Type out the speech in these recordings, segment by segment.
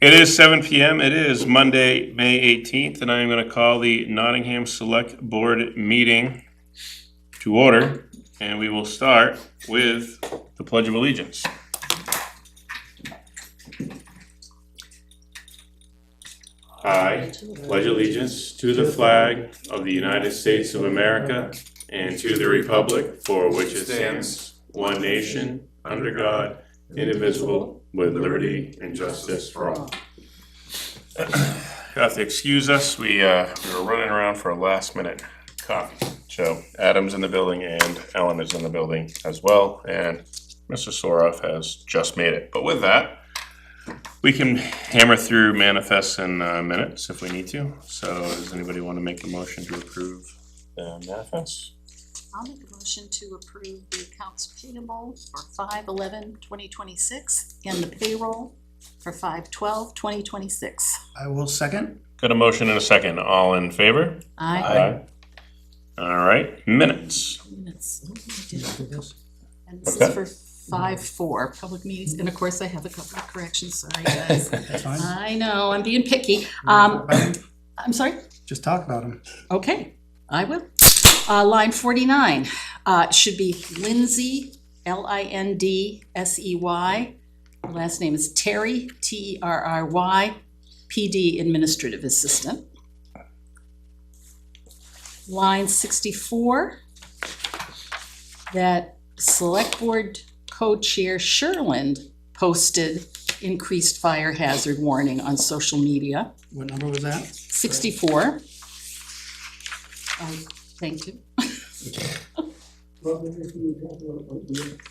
It is 7 p.m. It is Monday, May 18th, and I am going to call the Nottingham Select Board meeting to order, and we will start with the Pledge of Allegiance. I pledge allegiance to the flag of the United States of America and to the republic for which it stands, one nation, under God, indivisible, with liberty and justice for all. You have to excuse us. We were running around for a last minute coffee. So Adam's in the building and Ellen is in the building as well. And Mr. Soroff has just made it. But with that, we can hammer through manifests and minutes if we need to. So does anybody want to make a motion to approve the manifests? I'll make a motion to approve the accounts payable for 5/11/2026 and the payroll for 5/12/2026. I will second. Got a motion and a second. All in favor? Aye. All right, minutes. Minutes. This. And this Okay. is for 5/4, public meetings, and of course I have a couple of corrections, sorry guys. That's fine. I know, I'm being picky. I'm sorry? Just talk about them. Okay, I will. Line 49, should be Lindsay, Lindsey. Last name is Terry, Terry, PD Administrative Assistant. Line 64, that Select Board Co-Chair Sherland posted increased fire hazard warning on social media. What number was that? 64. Thank you.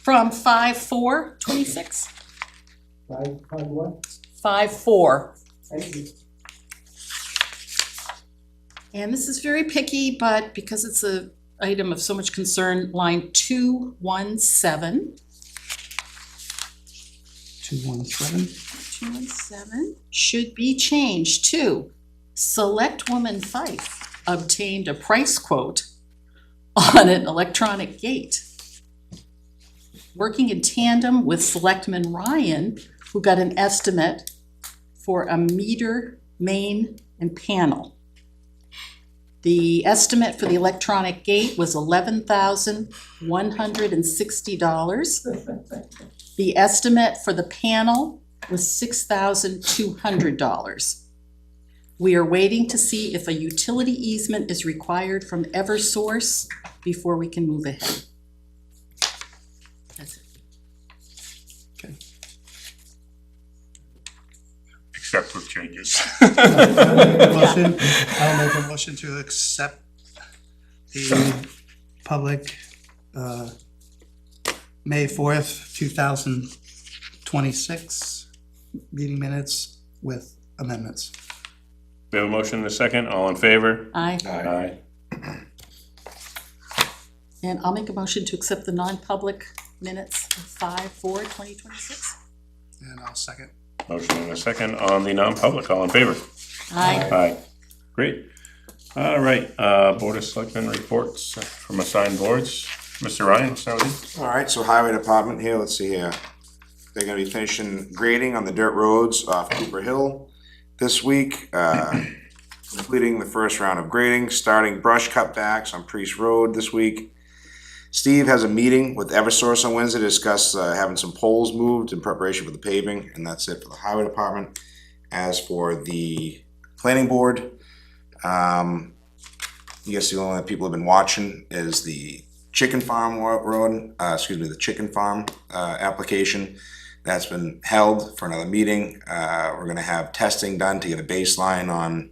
From 5/4/26. 5/4. And this is very picky, but because it's an item of so much concern, line 217. 217. 217 should be changed to Selectwoman Fife obtained a price quote on an electronic gate. Working in tandem with Selectman Ryan, who got an estimate for a meter, main, and panel. The estimate for the electronic gate was $11,160. The estimate for the panel was $6,200. We are waiting to see if a utility easement is required from Eversource before we can move ahead. That's it. Okay. Except with changes. I'll make a motion to accept the public May 4th, 2026 meeting minutes with amendments. We have a motion and a second. All in favor? Aye. Aye. And I'll make a motion to accept the non-public minutes of 5/4/2026. And I'll second. Motion and a second on the non-public. All in favor? Aye. Aye. Great. All right, Board of Selectmen reports from assigned boards. Mr. Ryan, start with you. All right, so Highway Department here, let's see here. They're gonna be finishing grading on the dirt roads off Cooper Hill this week. Completing the first round of grading, starting brush cutbacks on Priest Road this week. Steve has a meeting with Eversource on Wednesday to discuss having some poles moved in preparation for the paving, and that's it for the Highway Department. As for the Planning Board, I guess the only people have been watching is the Chicken Farm the Chicken Farm application. That's been held for another meeting. We're gonna have testing done to get a baseline on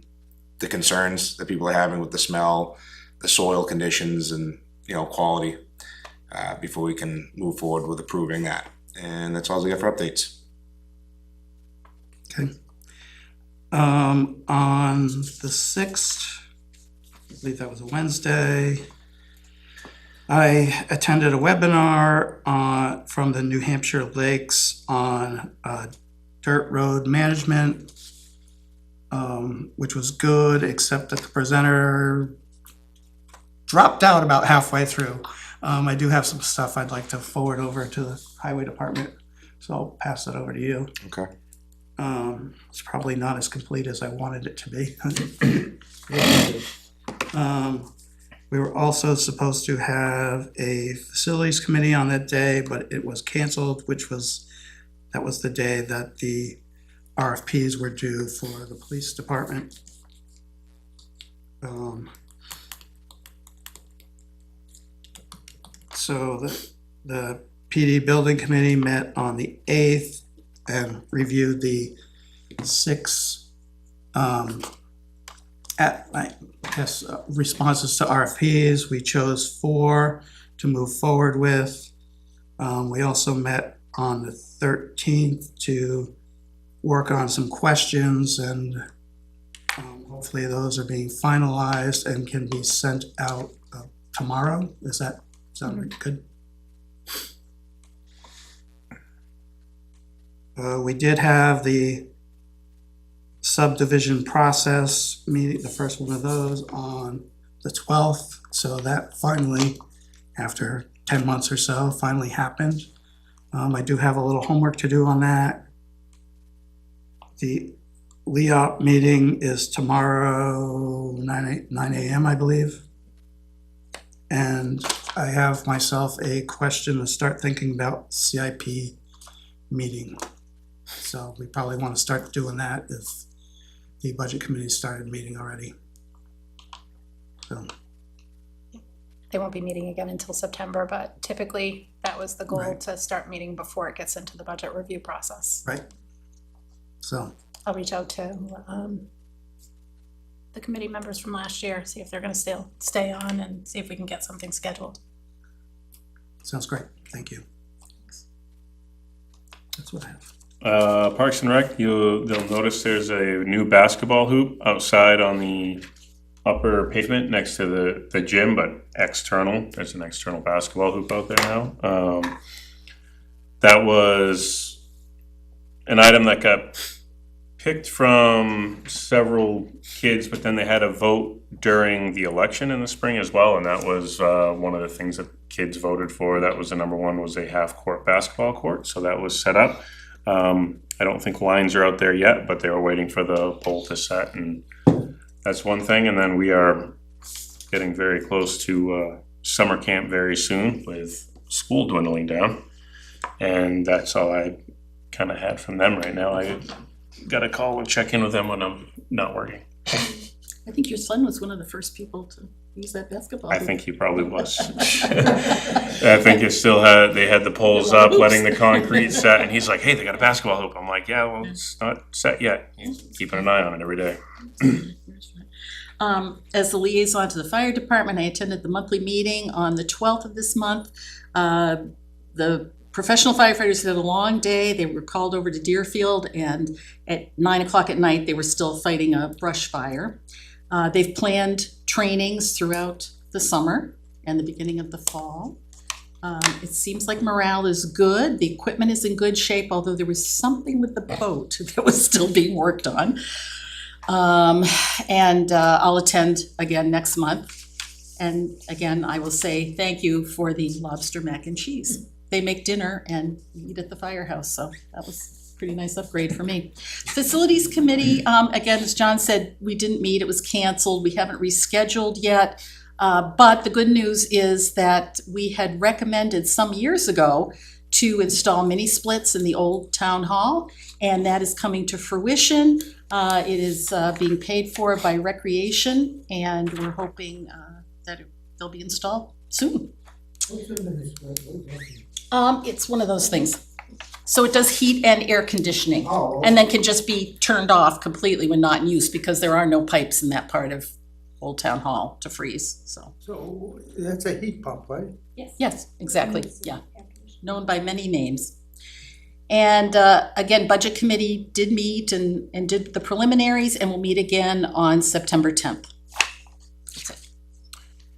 the concerns that people are having with the smell, the soil conditions, and quality, before we can move forward with approving that. And that's all I got for updates. Okay. On the 6th, I believe that was a Wednesday, I attended a webinar from the New Hampshire Lakes on dirt road management, which was good, except that the presenter dropped out about halfway through. I do have some stuff I'd like to forward over to the highway department, so I'll pass it over to you. Okay. It's probably not as complete as I wanted it to be. We were also supposed to have a facilities committee on that day, but it was canceled, that was the day that the RFPs were due for the police department. So the PD building committee met on the 8th and reviewed the 6 responses to RFPs. We chose 4 to move forward with. We also met on the 13th to work on some questions, and hopefully those are being finalized and can be sent out tomorrow. Does that sound good? We did have the subdivision process meeting, the first one of those, on the 12th. So that finally, after 10 months or so, finally happened. I do have a little homework to do on that. The LEOP meeting is tomorrow, 9 a.m., I believe. And I have myself a question to start thinking about CIP meeting. So we probably want to start doing that if the budget committee started meeting already. So, They won't be meeting again until September, but typically that was the goal, Right. to start meeting before it gets into the budget review process. right? So, I'll reach out to the committee members from last year, see if they're gonna still stay on, and see if we can get something scheduled. sounds great. Thank you. That's what I have. Parks and Rec, they'll notice there's a new basketball hoop outside on the upper pavement next to the gym, but external. There's an external basketball hoop out there now. That was an item that got picked from several kids, but then they had a vote during the election in the spring as well, and that was one of the things that kids voted for. That was the number one, was a half-court basketball court, so that was set up. I don't think lines are out there yet, but they were waiting for the pole to set, and that's one thing. And then we are getting very close to summer camp very soon, with school dwindling down. And that's all I kind of had from them right now. I got to call and check in with them when I'm not working. I think your son was one of the first people to use that basketball. I think he probably was. I think it still they had the poles up, letting the concrete set, and he's like, "Hey, they got a basketball hoop." I'm like, "Yeah, well, it's not set yet." He's keeping an eye on it every day. As the liaison to the fire department, I attended the monthly meeting on the 12th of this month. The professional firefighters had a long day. They were called over to Deerfield, and at 9 o'clock at night, they were still fighting a brush fire. They've planned trainings throughout the summer and the beginning of the fall. It seems like morale is good. The equipment is in good shape, although there was something with the boat that was still being worked on. I'll attend again next month. And again, I will say thank you for the lobster mac and cheese. They make dinner and eat at the firehouse, so that was a pretty nice upgrade for me. Facilities committee, again, as John said, we didn't meet, it was canceled, we haven't rescheduled yet. But the good news is that we had recommended some years ago to install mini splits in the old town hall, and that is coming to fruition. It is being paid for by Recreation, and we're hoping that they'll be installed soon. It's one of those things. So it does heat and air conditioning, and then can just be turned off completely when not in use, because there are no pipes in that part of Old Town Hall to freeze, so. So that's a heat pump, right? Yes, exactly, yeah, known by many names. And again, Budget Committee did meet and did the preliminaries, and will meet again on September 10th. That's it.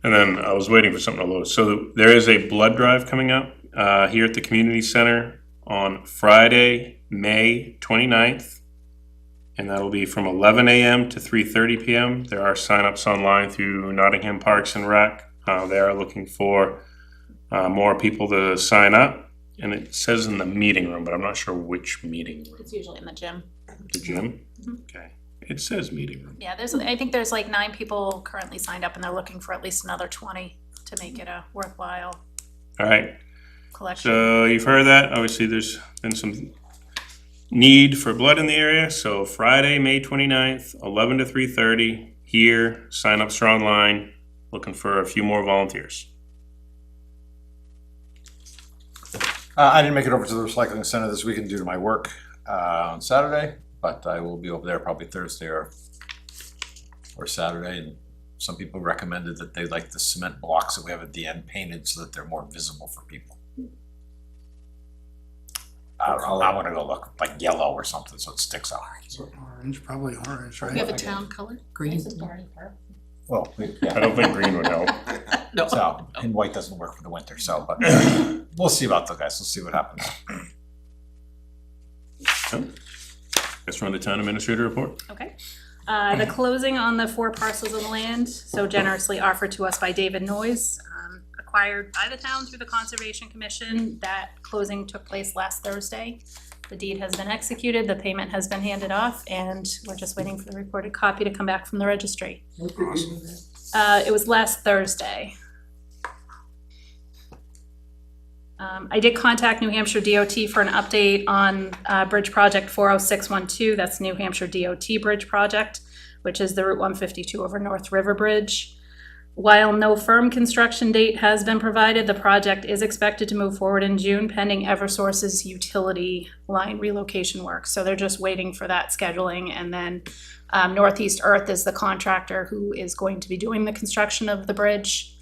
And then I was waiting for something to load. So there is a blood drive coming up here at the community center on Friday, May 29th. And that'll be from 11 a.m. to 3:30 p.m. There are signups online through Nottingham Parks and Rec. They are looking for more people to sign up. And it says in the meeting room, but I'm not sure which meeting room. It's usually in the gym. The gym? Okay. It says meeting room. Yeah, I think there's like 9 people currently signed up and they're looking for at least another 20 to make it a worthwhile All right. collection. So you've heard that. Obviously, there's been some need for blood in the area. So Friday, May 29th, 11 to 3:30 here. Sign-ups are online. Looking for a few more volunteers. I didn't make it over to the recycling center this weekend due to my work on Saturday, but I will be over there probably Thursday or Saturday. And some people recommended that they like the cement blocks that we have at the end painted so that they're more visible for people. I want to go look like yellow or something so it sticks out. Orange, probably orange, We right? have a town color, green. Well, I yeah, don't think green would help. so, and white doesn't work for the winter, so, but we'll see about those guys. We'll see what happens. Let's run the town administrator report. Okay. The closing on the 4 parcels of land so generously offered to us by David Noyes, acquired by the town through the Conservation Commission. That closing took place last Thursday. The deed has been executed, the payment has been handed off, and we're just waiting for the recorded copy to come back from the registry. It was last Thursday. I did contact New Hampshire DOT for an update on Bridge Project 40612. That's New Hampshire DOT Bridge Project, which is the Route 152 over North River Bridge. While no firm construction date has been provided, the project is expected to move forward in June pending Eversource's utility line relocation work. So they're just waiting for that scheduling. And then Northeast Earth is the contractor who is going to be doing the construction of the bridge.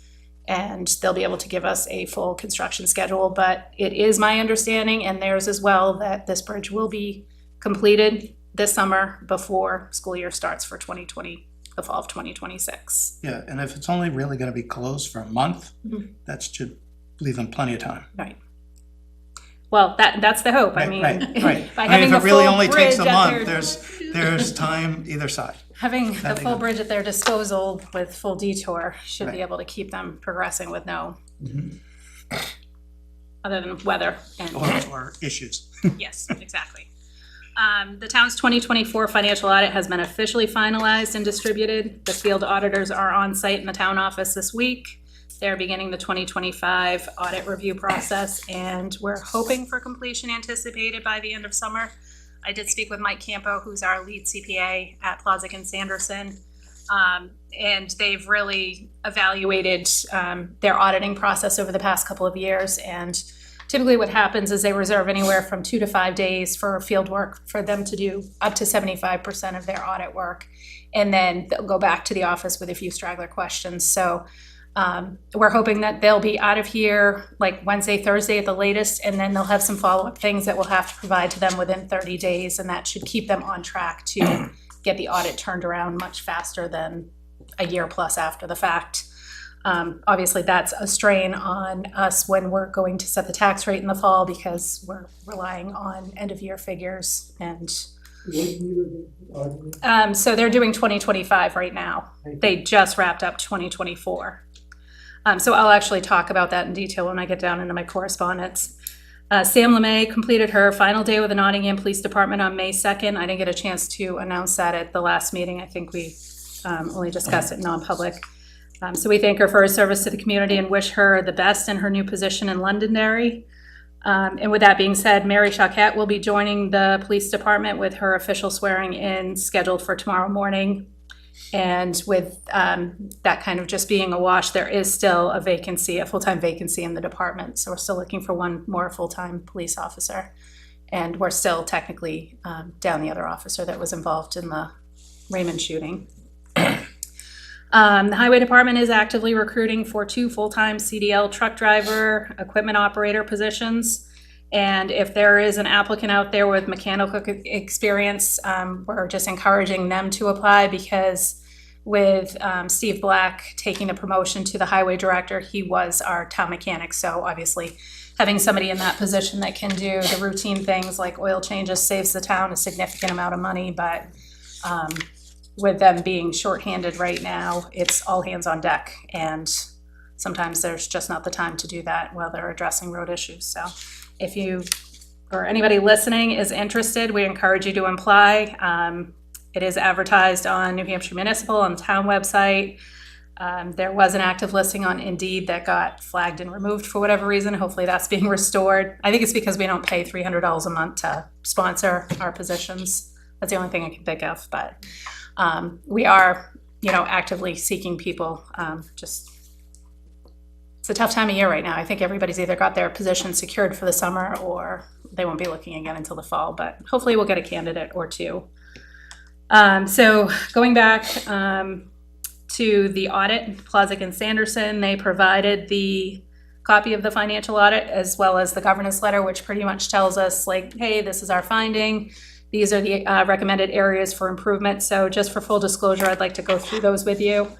And they'll be able to give us a full construction schedule. But it is my understanding, and theirs as well, that this bridge will be completed this summer before school year starts for the fall of 2026. Yeah, and if it's only really gonna be closed for a month, that should leave them plenty of time. Right. Well, that's the hope. I Right, mean, right. by I mean, having if the it really full only takes bridge a at month, their, there's time either side. having the That'd be full good. bridge at their disposal with full detour should be Right. able to keep them progressing with no, other than weather and. Or issues. Yes, exactly. The town's 2024 financial audit has been officially finalized and distributed. The field auditors are on site in the town office this week. They're beginning the 2025 audit review process, and we're hoping for completion anticipated by the end of summer. I did speak with Mike Campo, who's our lead CPA at Plozak and Sanderson. And they've really evaluated their auditing process over the past couple of years. And typically what happens is they reserve anywhere from 2 to 5 days for field work for them to do up to 75% of their audit work. And then they'll go back to the office with a few straggler questions. So we're hoping that they'll be out of here like Wednesday, Thursday at the latest, and then they'll have some follow-up things that we'll have to provide to them within 30 days, and that should keep them on track to get the audit turned around much faster than a year plus after the fact. Obviously, that's a strain on us when we're going to set the tax rate in the fall because we're relying on end-of-year figures. And so they're doing 2025 right now. They just wrapped up 2024. So I'll actually talk about that in detail when I get down into my correspondence. Sam LeMay completed her final day with the Nottingham Police Department on May 2nd. I didn't get a chance to announce that at the last meeting. I think we only discussed it non-public. So we thank her for her service to the community and wish her the best in her new position in Londonderry. And with that being said, Mary Choquette will be joining the police department with her official swearing in scheduled for tomorrow morning. And with that kind of just being a wash, there is still a vacancy, a full-time vacancy in the department. So we're still looking for one more full-time police officer. And we're still technically down the other officer that was involved in the Raymond shooting. The highway department is actively recruiting for 2 full-time CDL truck driver, equipment operator positions. And if there is an applicant out there with mechanical experience, we're just encouraging them to apply because with Steve Black taking the promotion to the highway director, he was our town mechanic. So obviously having somebody in that position that can do the routine things like oil changes saves the town a significant amount of money. But with them being shorthanded right now, it's all hands on deck. And sometimes there's just not the time to do that while they're addressing road issues. So if you or anybody listening is interested, we encourage you to apply. It is advertised on New Hampshire Municipal, on the town website. There was an active listing on Indeed that got flagged and removed for whatever reason. Hopefully that's being restored. I think it's because we don't pay $300 a month to sponsor our positions. That's the only thing I can think of, but we are, actively seeking people. It's a tough time of year right now. I think everybody's either got their position secured for the summer or they won't be looking again until the fall, but hopefully we'll get a candidate or two. So going back to the audit, Plozak and Sanderson, they provided the copy of the financial audit as well as the governance letter, which pretty much tells us like, hey, this is our finding. These are the recommended areas for improvement. So just for full disclosure, I'd like to go through those with you.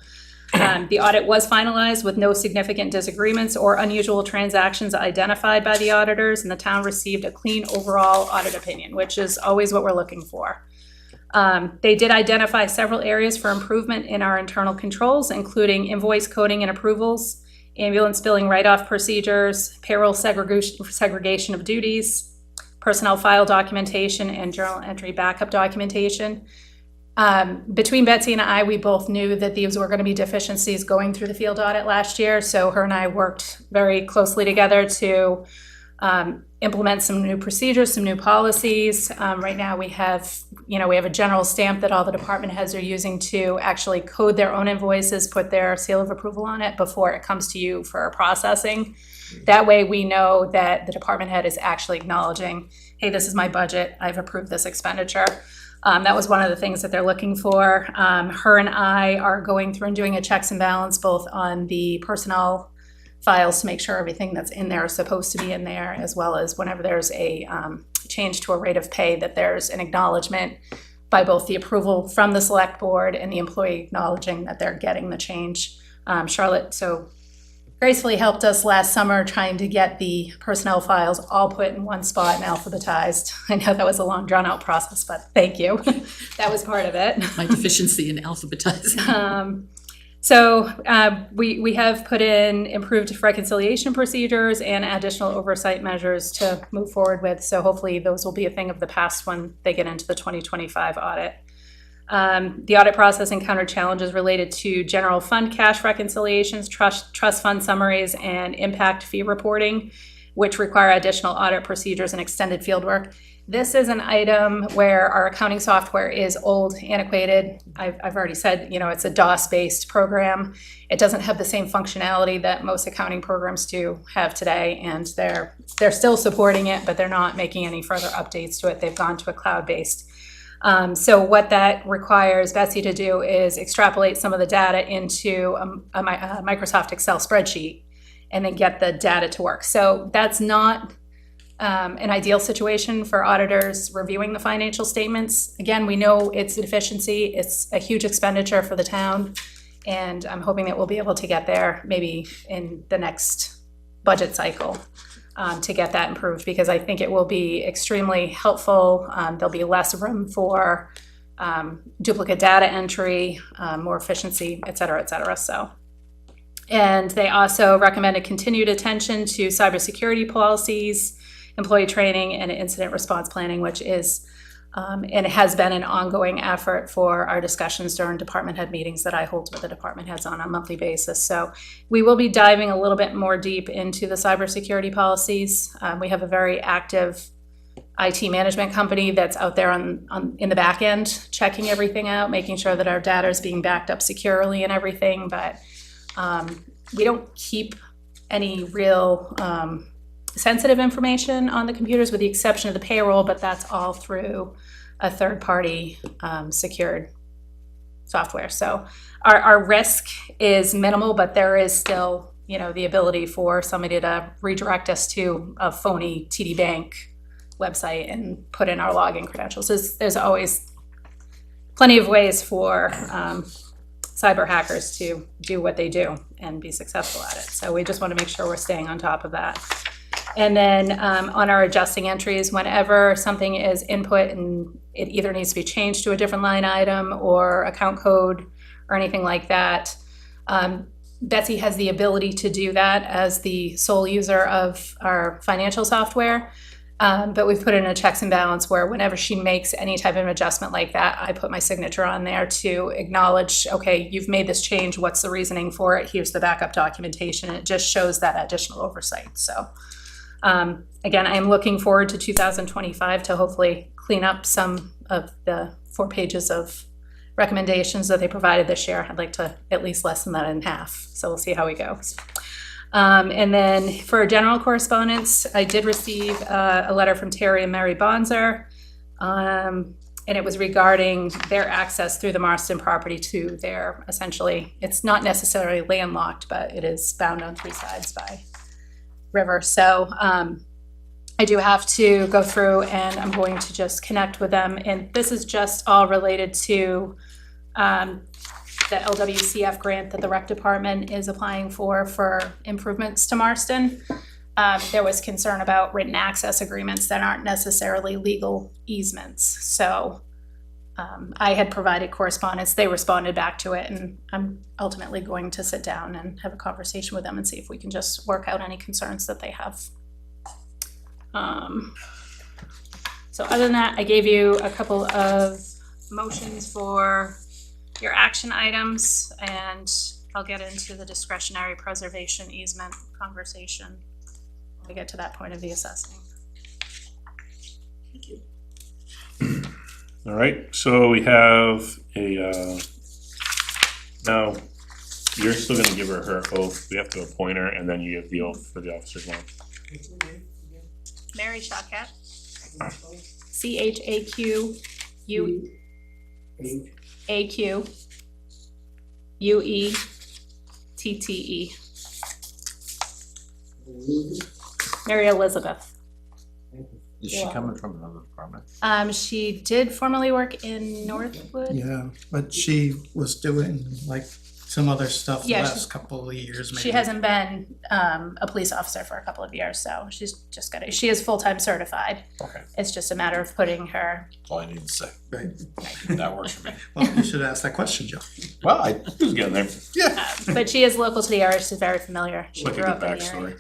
The audit was finalized with no significant disagreements or unusual transactions identified by the auditors, and the town received a clean overall audit opinion, which is always what we're looking for. They did identify several areas for improvement in our internal controls, including invoice coding and approvals, ambulance billing write-off procedures, payroll segregation of duties, personnel file documentation, and journal entry backup documentation. Between Betsy and I, we both knew that these were going to be deficiencies going through the field audit last year, so her and I worked very closely together to implement some new procedures, some new policies. Right now we have a general stamp that all the department heads are using to actually code their own invoices, put their seal of approval on it before it comes to you for processing. That way we know that the department head is actually acknowledging, hey, this is my budget, I've approved this expenditure. That was one of the things that they're looking for. Her and I are going through and doing a checks and balance both on the personnel files to make sure everything that's in there is supposed to be in there, as well as whenever there's a change to a rate of pay, that there's an acknowledgement by both the approval from the select board and the employee acknowledging that they're getting the change. Charlotte so gracefully helped us last summer trying to get the personnel files all put in one spot and alphabetized. I know that was a long drawn out process, but thank you. That was part of it. My deficiency in alphabetizing. We have put in improved reconciliation procedures and additional oversight measures to move forward with. So hopefully those will be a thing of the past when they get into the 2025 audit. The audit process encountered challenges related to general fund cash reconciliations, trust fund summaries, and impact fee reporting, which require additional audit procedures and extended fieldwork. This is an item where our accounting software is old, antiquated. I've already said, it's a DOS-based program. It doesn't have the same functionality that most accounting programs do have today, and they're still supporting it, but they're not making any further updates to it. They've gone to a cloud-based. So what that requires Betsy to do is extrapolate some of the data into a Microsoft Excel spreadsheet and then get the data to work. So that's not an ideal situation for auditors reviewing the financial statements. Again, we know it's a deficiency. It's a huge expenditure for the town, and I'm hoping that we'll be able to get there maybe in the next budget cycle to get that improved, because I think it will be extremely helpful. There'll be less room for duplicate data entry, more efficiency, et cetera, et cetera. So. And they also recommended continued attention to cybersecurity policies, employee training, and incident response planning, which is and it has been an ongoing effort for our discussions during department head meetings that I hold with the department heads on a monthly basis. So we will be diving a little bit more deep into the cybersecurity policies. We have a very active IT management company that's out there in the back end, checking everything out, making sure that our data is being backed up securely and everything. But we don't keep any real sensitive information on the computers, with the exception of the payroll, but that's all through a third-party secured software. So our risk is minimal, but there is still, the ability for somebody to redirect us to a phony TD Bank website and put in our login credentials. There's always plenty of ways for cyber hackers to do what they do and be successful at it. So we just want to make sure we're staying on top of that. And then on our adjusting entries, whenever something is input and it either needs to be changed to a different line item or account code or anything like that, Betsy has the ability to do that as the sole user of our financial software. But we've put in a checks and balance where whenever she makes any type of adjustment like that, I put my signature on there to acknowledge, okay, you've made this change, what's the reasoning for it? Here's the backup documentation. It just shows that additional oversight. So again, I'm looking forward to 2025 to hopefully clean up some of the 4 pages of recommendations that they provided this year. I'd like to at least lessen that in half. So we'll see how it goes. And then for general correspondence, I did receive a letter from Terry and Mary Bonzer. And it was regarding their access through the Marston property to their, essentially, it's not necessarily landlocked, but it is bound on 3 sides by river. So I do have to go through and I'm going to just connect with them. And this is just all related to the LWCF grant that the rec department is applying for improvements to Marston. There was concern about written access agreements that aren't necessarily legal easements. So I had provided correspondence, they responded back to it, and I'm ultimately going to sit down and have a conversation with them and see if we can just work out any concerns that they have. So other than that, I gave you a couple of motions for your action items, and I'll get into the discretionary preservation easement conversation when we get to that point of the assessing. Thank you. All right, so we have a, now, you're still gonna give her her oath. We have to appoint her, and then you have the oath for the officer's one. Mary Shawkat. CHAQUAQUETTE. Mary Elizabeth. Is she coming from another department? She did formerly work in Northwood. Yeah, but she was doing like some other stuff the Yeah, last couple of years maybe. She hasn't been a police officer for a couple of years, so she's just got she is full-time certified. Okay, It's just a matter of putting her. that's all I need to say. Right. That works for me. Well, you should ask that question, Joe. Well, I, Who's getting there? But she is local to the area. She's very familiar. She Look grew at up the in the area.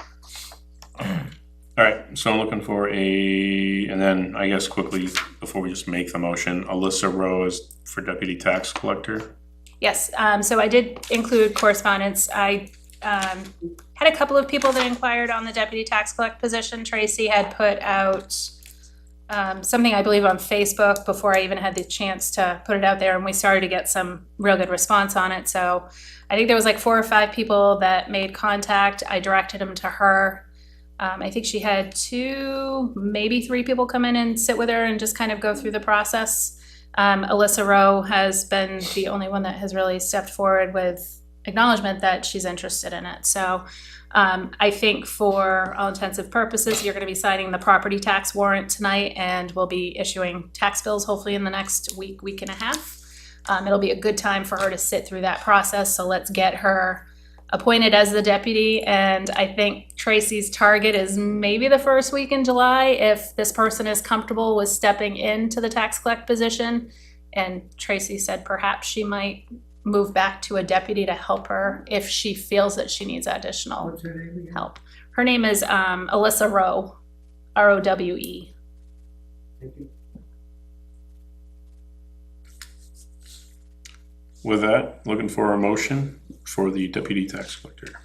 backstory. All right, so I'm looking for and then I guess quickly, before we just make the motion, Alyssa Rose for deputy tax collector. Yes, so I did include correspondence. I had a couple of people that inquired on the deputy tax collect position. Tracy had put out something, I believe, on Facebook before I even had the chance to put it out there, and we started to get some real good response on it. So I think there was like 4 or 5 people that made contact. I directed them to her. I think she had 2, maybe 3 people come in and sit with her and just kind of go through the process. Alyssa Rowe has been the only one that has really stepped forward with acknowledgement that she's interested in it. So I think for all intensive purposes, you're going to be signing the property tax warrant tonight, and we'll be issuing tax bills hopefully in the next week and a half. It'll be a good time for her to sit through that process. So let's get her appointed as the deputy, and I think Tracy's target is maybe the first week in July if this person is comfortable with stepping into the tax collect position. And Tracy said perhaps she might move back to a deputy to help her if she feels that she needs additional What's her name again? help. Her name is Alyssa Rowe, ROWE. Thank you. With that, looking for a motion for the deputy tax collector.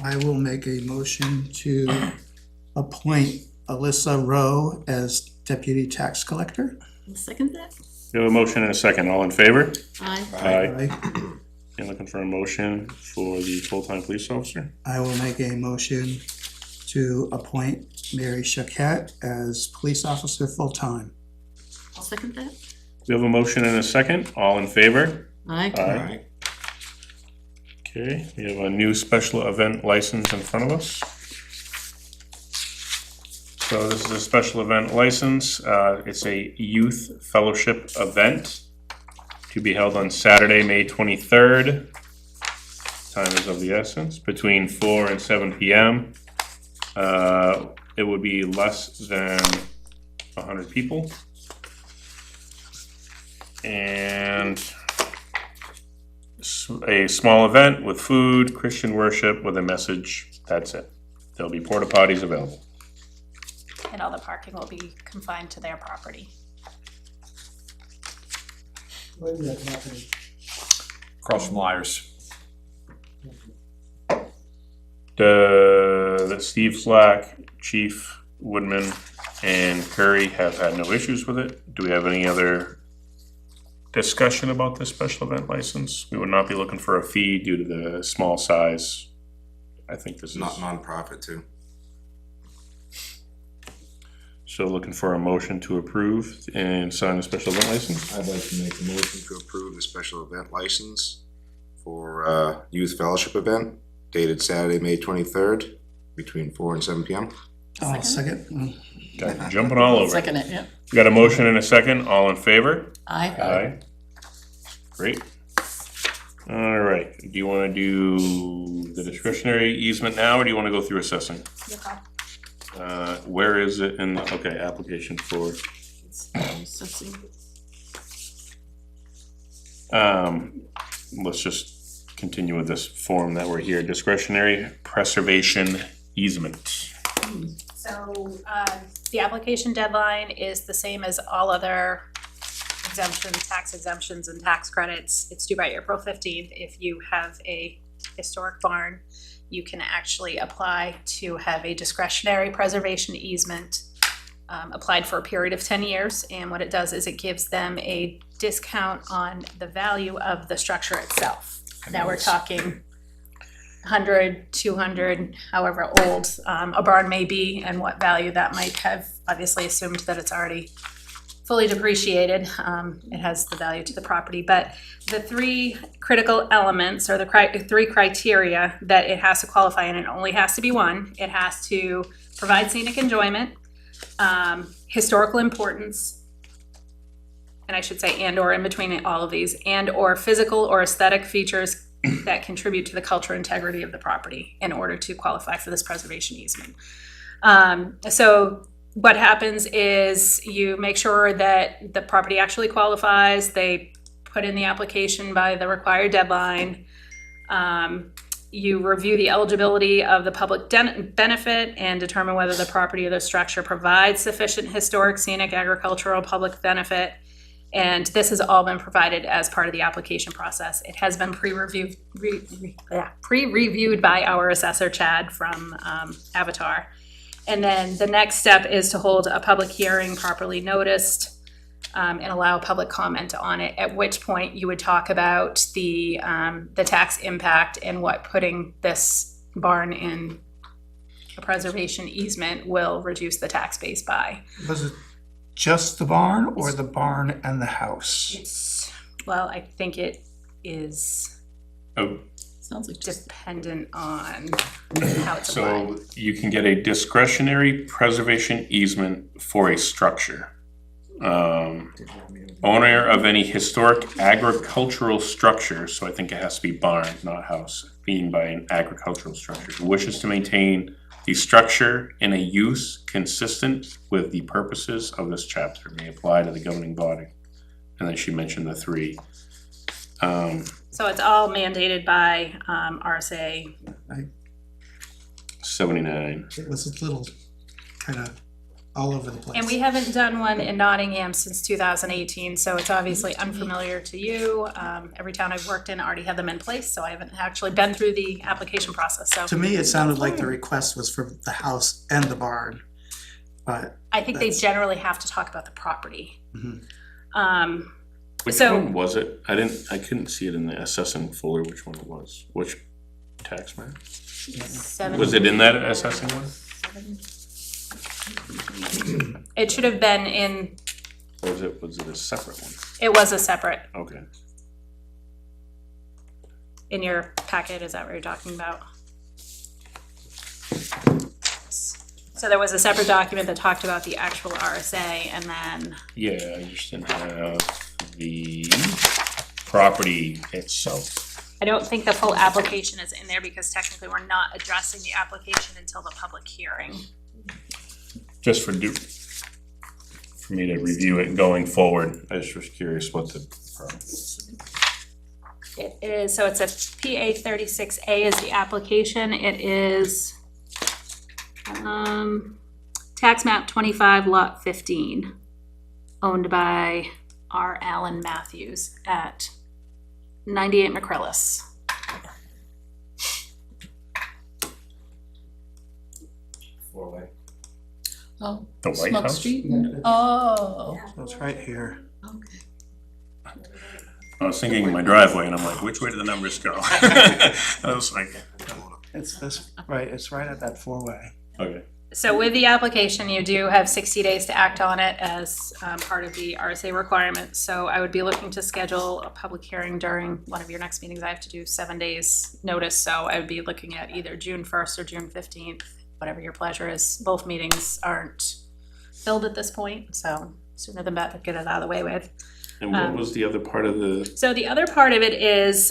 I will make a motion to appoint Alyssa Rowe as deputy tax collector. I'll second that. We have a motion and a second. All in favor? Aye. Aye. And looking for a motion for the full-time police officer. I will make a motion to appoint Mary Shawkat as police officer full-time. I'll second that. We have a motion and a second. All in favor? Aye. Aye. Okay, we have a new special event license in front of us. So this is a special event license. It's a youth fellowship event to be held on Saturday, May 23rd. Time is of the essence, between 4 and 7 p.m. It would be less than 100 people. And a small event with food, Christian worship with a message. That's it. There'll be porta potties available. and all the parking will be confined to their property. Where is that property? Across from Myers. The Steve Slack, Chief Woodman, and Curry have had no issues with it. Do we have any other discussion about this special event license? We would not be looking for a fee due to the small size. I think this is, Not nonprofit too. so looking for a motion to approve and sign the special event license. I'd like to make a motion to approve the special event license for youth fellowship event dated Saturday, May 23rd, between 4 and 7 p.m. Oh, second? Okay, jumping all over. Second it, yeah. We got a motion and a second, all in favor? Aye. Aye. Great. All right, do you wanna do the discretionary easement now, or do you wanna go through assessing? Where is it in, okay, application for, let's just continue with this form that we're here, discretionary preservation easement. So, the application deadline is the same as all other exemptions, tax exemptions and tax credits. It's due by April 15th. If you have a historic barn, you can actually apply to have a discretionary preservation easement applied for a period of 10 years. And what it does is it gives them a discount on the value of the structure itself. Now we're talking 100, 200, however old a barn may be and what value that might have, obviously assumed that it's already fully depreciated. It has the value to the property, but the three critical elements or the three criteria that it has to qualify in, and it only has to be one. It has to provide scenic enjoyment, historical importance, and I should say and or in between all of these, and or physical or aesthetic features that contribute to the cultural integrity of the property in order to qualify for this preservation easement. So what happens is you make sure that the property actually qualifies. They put in the application by the required deadline. You review the eligibility of the public benefit and determine whether the property or the structure provides sufficient historic, scenic, agricultural, public benefit. And this has all been provided as part of the application process. It has been pre-reviewed by our assessor, Chad, from Avatar. And then the next step is to hold a public hearing properly noticed and allow public comment on it, at which point you would talk about the tax impact and what putting this barn in a preservation easement will reduce the tax base by. Was it just the barn or the barn and the house? Well, I think it is Oh, Sounds like just, dependent on how it's so applied. you can get a discretionary preservation easement for a structure. Owner of any historic agricultural structure, so I think it has to be barn, not house, being by an agricultural structure, who wishes to maintain the structure in a use consistent with the purposes of this chapter may apply to the governing body. And then she mentioned the three. So it's all mandated by RSA. 79. It was a little kind of all over the place. And we haven't done one in Nottingham since 2018, so it's obviously unfamiliar to you. Every town I've worked in already had them in place, so I haven't actually been through the application process, so. To me, it sounded like the request was for the house and the barn, but I think they generally have to talk about the property. Mhm. Which So- one was it? I couldn't see it in the assessing folder which one it was. Which tax map? Was it in that assessing one? It should have been in, Or was it a separate one? it was a separate, Okay. in your packet, is that what you're talking about? So there was a separate document that talked about the actual RSA, and then, Yeah, I just didn't have the property itself. I don't think the full application is in there because technically we're not addressing the application until the public hearing. Just for me to review it going forward. I just was curious what the It is, so it's a PA 36A is the application. It is tax map 25, lot 15, owned by R. Allen Matthews at 98 McCrillis. Four-way. Oh, The White Smoke House? Street? Yeah. Oh, So it's right here. okay. I was thinking my driveway and I'm like, which way do the numbers go? I was like, It's this, right, it's right at that four-way. okay. So with the application, you do have 60 days to act on it as part of the RSA requirements. So I would be looking to schedule a public hearing during one of your next meetings. I have to do 7 days notice, so I would be looking at either June 1st or June 15th, whatever your pleasure is. Both meetings aren't filled at this point, so sooner than better, get it out of the way with. And what was the other part of the, So the other part of it is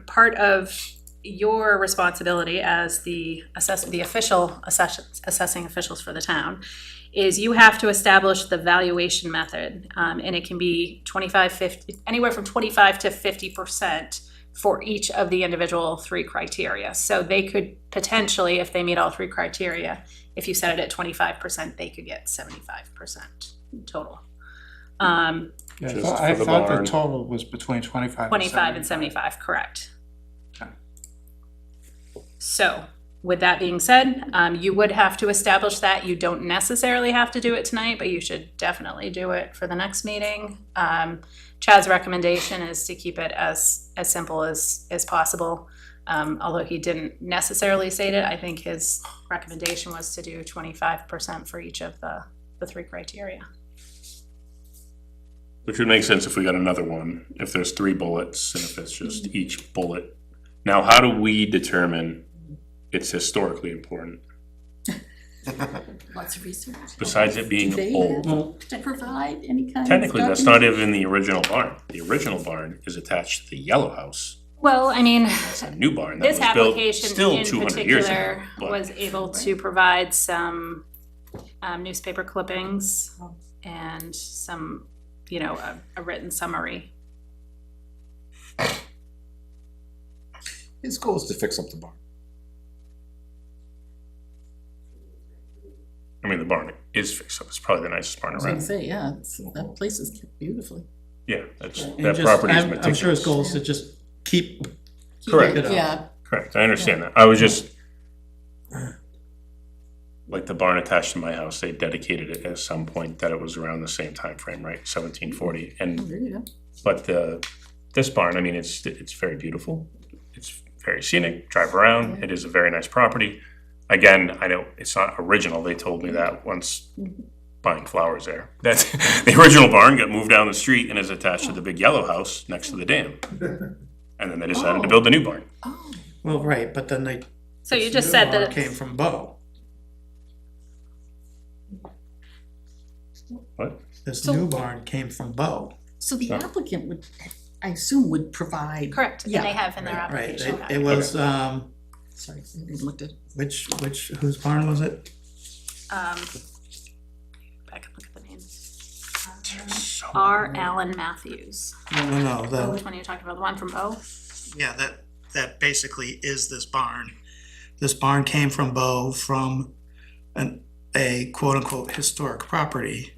part of your responsibility as the official assessing officials for the town is you have to establish the valuation method, and it can be 50, anywhere from 25 to 50% for each of the individual 3 criteria. So they could potentially, if they meet all 3 criteria, if you set it at 25%, they could get 75% total. Yeah, Just I for the thought barn. the total was between 25 and 25 and 75, correct. Okay. So, with that being said, you would have to establish that. You don't necessarily have to do it tonight, but you should definitely do it for the next meeting. Chad's recommendation is to keep it as simple as possible. Although he didn't necessarily state it, I think his recommendation was to do 25% for each of the 3 criteria. which would make sense if we got another one, if there's 3 bullets and if it's just each bullet. Now, how do we determine it's historically important, Lots of research. besides it being Do they old? have to provide any kind of Technically, that's not document? even the original barn. The original barn is attached to the yellow house. Well, I mean, It's a new barn that this was built application still in 200 years ago. particular but- was able to provide some newspaper clippings and some, a written summary. His goal is to fix up the barn. I mean, the barn is fixed up. It's probably the nicest barn I was gonna around. say, yeah, that place is kept beautifully. Yeah, that's, And that just- property is I'm sure his meticulous. goal is to just keep Correct. it up. Yeah, Correct, I understand that. I was just, like the barn attached to my house, they dedicated it at some point that it was around the same time frame, right? 1740. And there you go. but this barn, I mean, it's very beautiful. It's very scenic. Drive around. It is a very nice property. Again, I know it's not original. They told me that once buying flowers there. That the original barn got moved down the street and is attached to the big yellow house next to the dam. And then they decided to build the new barn. Oh, Well, right, but then they. So you this just new said barn that Came it's, from Bo. What? This So- new barn came from Bo. so the applicant would, I assume, would provide. correct, and Yeah. they have in their Right, application. it was, Sorry, I didn't look at. whose barn was it? Back and look at the name. R. Allen Matthews. No, Which one are you talking about? The one from O? yeah, that basically is this barn. This barn came from Bo from a quote-unquote historic property.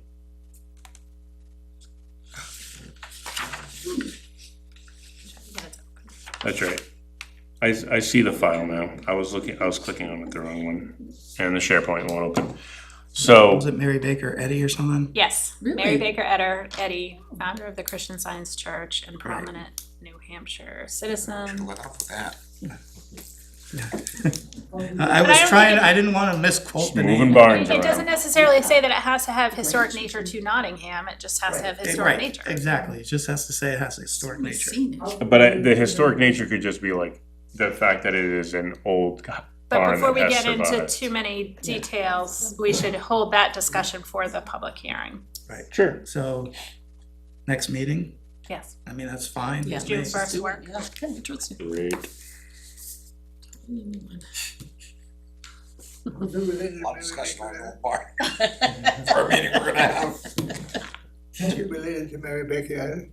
That's right. I see the file now. I was clicking on it the wrong one. And the SharePoint won't open. So, Was it Mary Baker Eddy or something? Yes, Mary Really? Baker Eddy, founder of the Christian Science Church and prominent New Hampshire citizen. Let up with that. I was don't trying, think it- I didn't wanna misquote the moving name. barns It doesn't around. necessarily say that it has to have historic nature to Nottingham, it just has to have historic Right, nature. exactly, it just has to say it has a historic We've nature. seen it. But the historic nature could just be like the fact that it is an old But barn before we that has get into survived. too many details, we should hold that discussion for the public hearing. Sure. So, next meeting, Yes. I mean, that's fine. Yeah. with June me. 1st work. Yeah, okay, interesting. Great. A lot of discussion on that barn. For a meeting we're gonna have. Related to Mary Baker.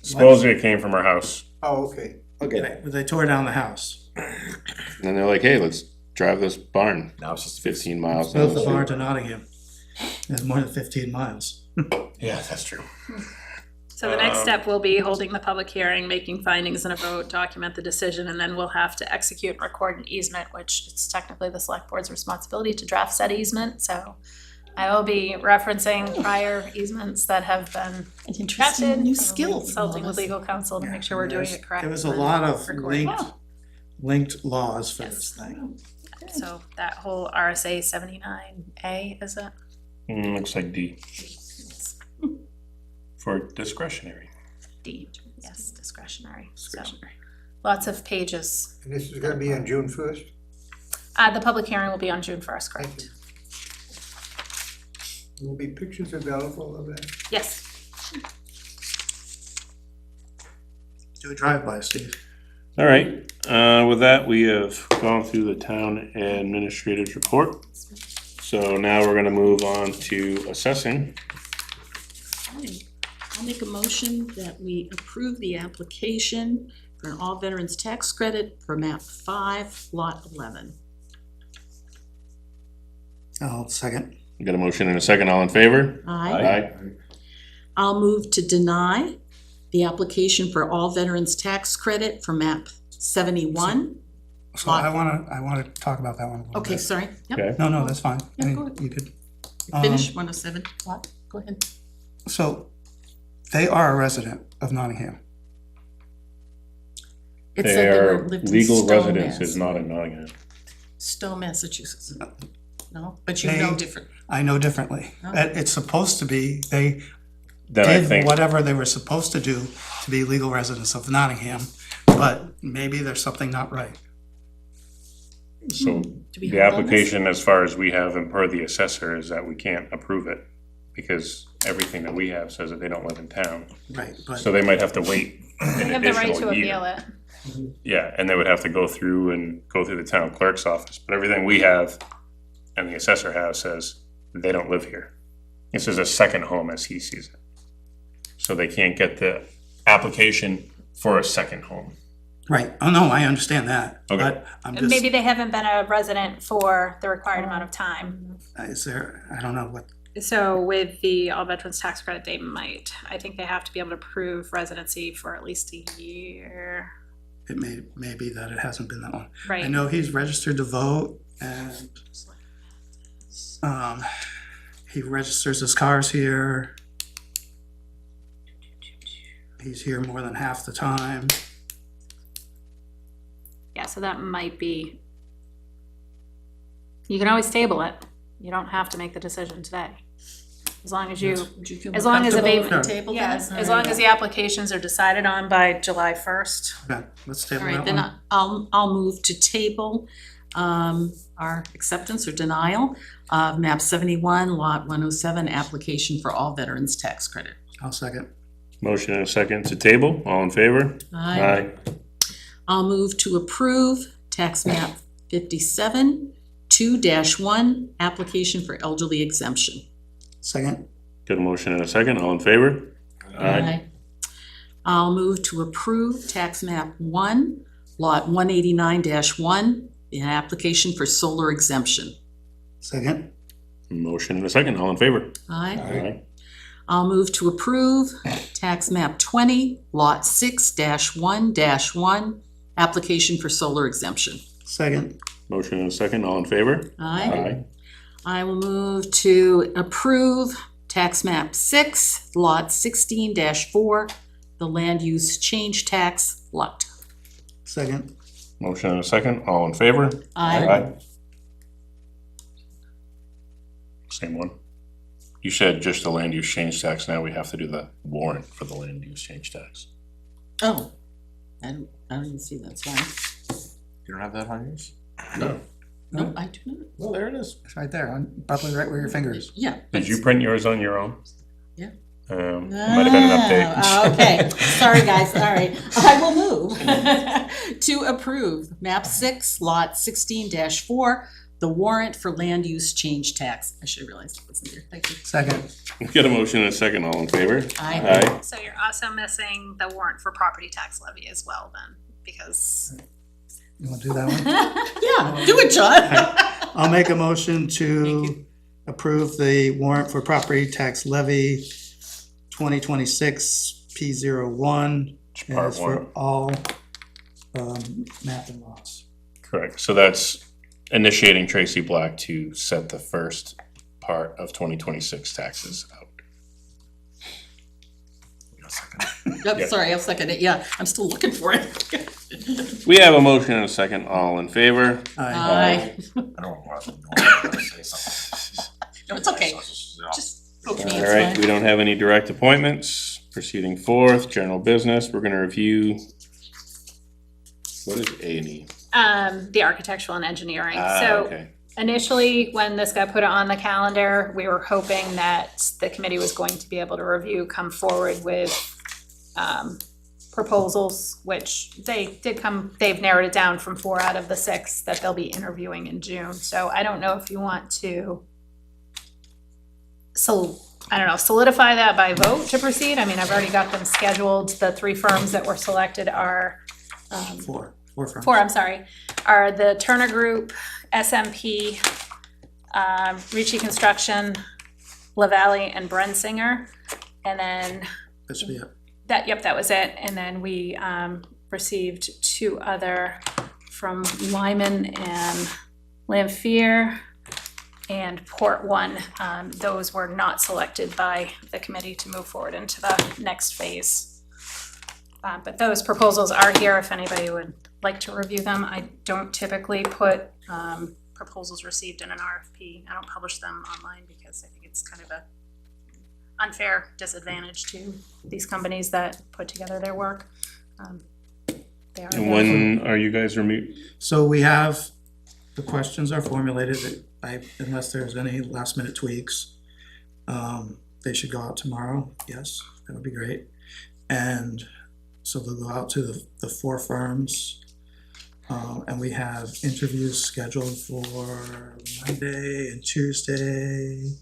Supposedly it came from our house. Oh, okay. Right, but they tore down the house, And then they're like, hey, let's drive this barn Now it's just 15 miles. built the barn to Nottingham. It's more than 15 miles. Yeah, that's true. So the next step will be holding the public hearing, making findings and a vote, document the decision, and then we'll have to execute and record an easement, which it's technically the select board's responsibility to draft said easement, so I will be referencing prior easements that have been An drafted. interesting new skill. Consulting with legal counsel to make sure we're doing it correctly. There was a lot of Recording. linked laws for Yes. this thing. So that whole RSA 79A, is it? Looks like D. For discretionary. D, yes, discretionary, so lots of pages. And this is gonna be on June first? The public hearing will be on June 1st, correct? Will be pictures available of that? Yes. Do a drive-by, Steve. All right, with that, we have gone through the town administrator's report. So now we're gonna move on to assessing. I'll make a motion that we approve the application for an all veterans tax credit for map 5, lot 11. I'll second. We got a motion and a second, all in favor? Aye. I'll move to deny the application for all veterans tax credit for map 71. So I wanna talk about that one a little Okay, bit. sorry. Yep, Okay, No, that's fine. Yeah, I go mean, ahead. you could. finish 107 lot, go ahead. So they are a resident of Nottingham. It said they their were lived in legal Stowe, residence Mass. is not in Nottingham. Stowe, Massachusetts. No, but you They- know different. I know differently. Okay. It's supposed to be, they Then I did think, whatever they were supposed to do to be legal residents of Nottingham, but maybe there's something not right. so Do we the have all this? application, as far as we have and per the assessor, is that we can't approve it because everything that we have says that they don't live in town. Right, but So they might have to wait They an have the right to additional appeal year. it. Yeah, and they would have to go through the town clerk's office, but everything we have and the assessor has says they don't live here. This is a second home as he sees it. So they can't get the application for a second home. right. Oh, no, I understand that. Okay. But I'm Maybe just, they haven't been a resident for the required amount of time. is there, I don't know what, So with the all veterans tax credit, they might, I think they have to be able to prove residency for at least a year, it may be that it hasn't been that long. I right? know he's registered to vote and he registers his cars here. He's here more than half the time. Yeah, so that might be. You can always table it. You don't have to make the decision today. As long as you, Would you feel as more long as comfortable abatement- if we table that? yes, as All long right. as the applications are decided on by July 1st. Okay, let's table All right, that then one. I'll move to table our acceptance or denial of map 71, lot 107, application for all veterans tax credit. I'll second. Motion and a second to table, all in favor? I'll move to approve tax map 57, 2-1, application for elderly exemption. Second. Got a motion and a second, all in favor? I'll move to approve tax map 1, lot 189-1, an application for solar exemption. Second. Motion and a second, all in favor? Aye. I'll move to approve tax map 20, lot 6-1-1, application for solar exemption. Second. Motion and a second, all in favor? Aye. I will move to approve tax map 6, lot 16-4, the land use change tax lot. Second. Motion and a second, all in favor? Same one. You said just the land use change tax, now we have to do the warrant for the land use change tax. Oh, I don't even see that, sorry. You don't have that on yours? No. No, I do not. Well, there it is. It's right there, probably right where your finger is. Yeah. Did you print yours on your own? Yeah. Might have been an update. Ah, okay, sorry, guys, all right. I will move to approve map 6, lot 16-4, the warrant for land use change tax. I should have realized it wasn't there, thank you. Second. Get a motion and a second, all in favor? Aye. So you're also missing the warrant for property tax levy as well then, because. You wanna do that one? Yeah, do it, John. I'll make a motion to approve the warrant for property tax levy 2026 P01. And Part it's for one. all map and lots. Correct. So that's initiating Tracy Black to set the first part of 2026 taxes out. Yep, Yeah. sorry, I'll second it, yeah, I'm still looking for it. We have a motion and a second. All in favor? Aye. I don't want to say something. No, it's okay, just poke me, All it's right, fine. we don't have any direct appointments. Proceeding forth, general business, we're gonna review. What is A&E? The architectural and engineering. So Okay. initially, when this got put on the calendar, we were hoping that the committee was going to be able to review, come forward with proposals, which they did come, they've narrowed it down from 4 out of the 6 that they'll be interviewing in June. So I don't know if you want to solidify that by vote to proceed. I mean, I've already got them scheduled. The 3 firms that were selected are Four firms. 4, I'm sorry, are the Turner Group, SMP, Ricci Construction, LaValle, and Brensinger. And then That should be it. that was it. And then we received 2 other from Lyman and Lamphere and Port One. Those were not selected by the committee to move forward into the next phase. But those proposals are here if anybody would like to review them. I don't typically put proposals received in an RFP. I don't publish them online because I think it's kind of a unfair disadvantage to these companies that put together their work. They are And when are you guys So we have, the questions are formulated, unless there's any last minute tweaks. They should go out tomorrow, yes, that would be great. And so they'll go out to the 4 firms. And we have interviews scheduled for Monday and Tuesday,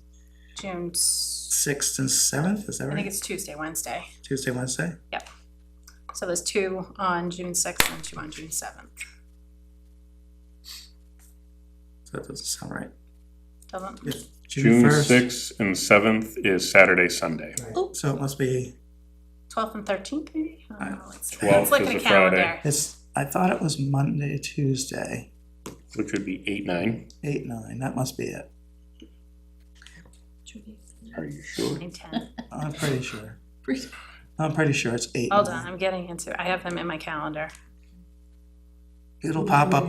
June, 6th and 7th, is that I think right? it's Tuesday, Wednesday. Tuesday, Wednesday? So there's 2 on June 6th and 2 on June 7th. That doesn't sound right. Doesn't, If June 1st, 6th and 7th is Saturday, Sunday. right, so it must be, 12th and 13th maybe? I don't know. Let's 12th look is at a a calendar. Friday. I thought it was Monday, Tuesday, Which would be 8-9. 8, 9, that must be it. Are you sure? 9, 10. I'm pretty sure. I'm pretty sure it's 8. Hold 9. on, I'm getting into it. I have them in my calendar. It'll pop up.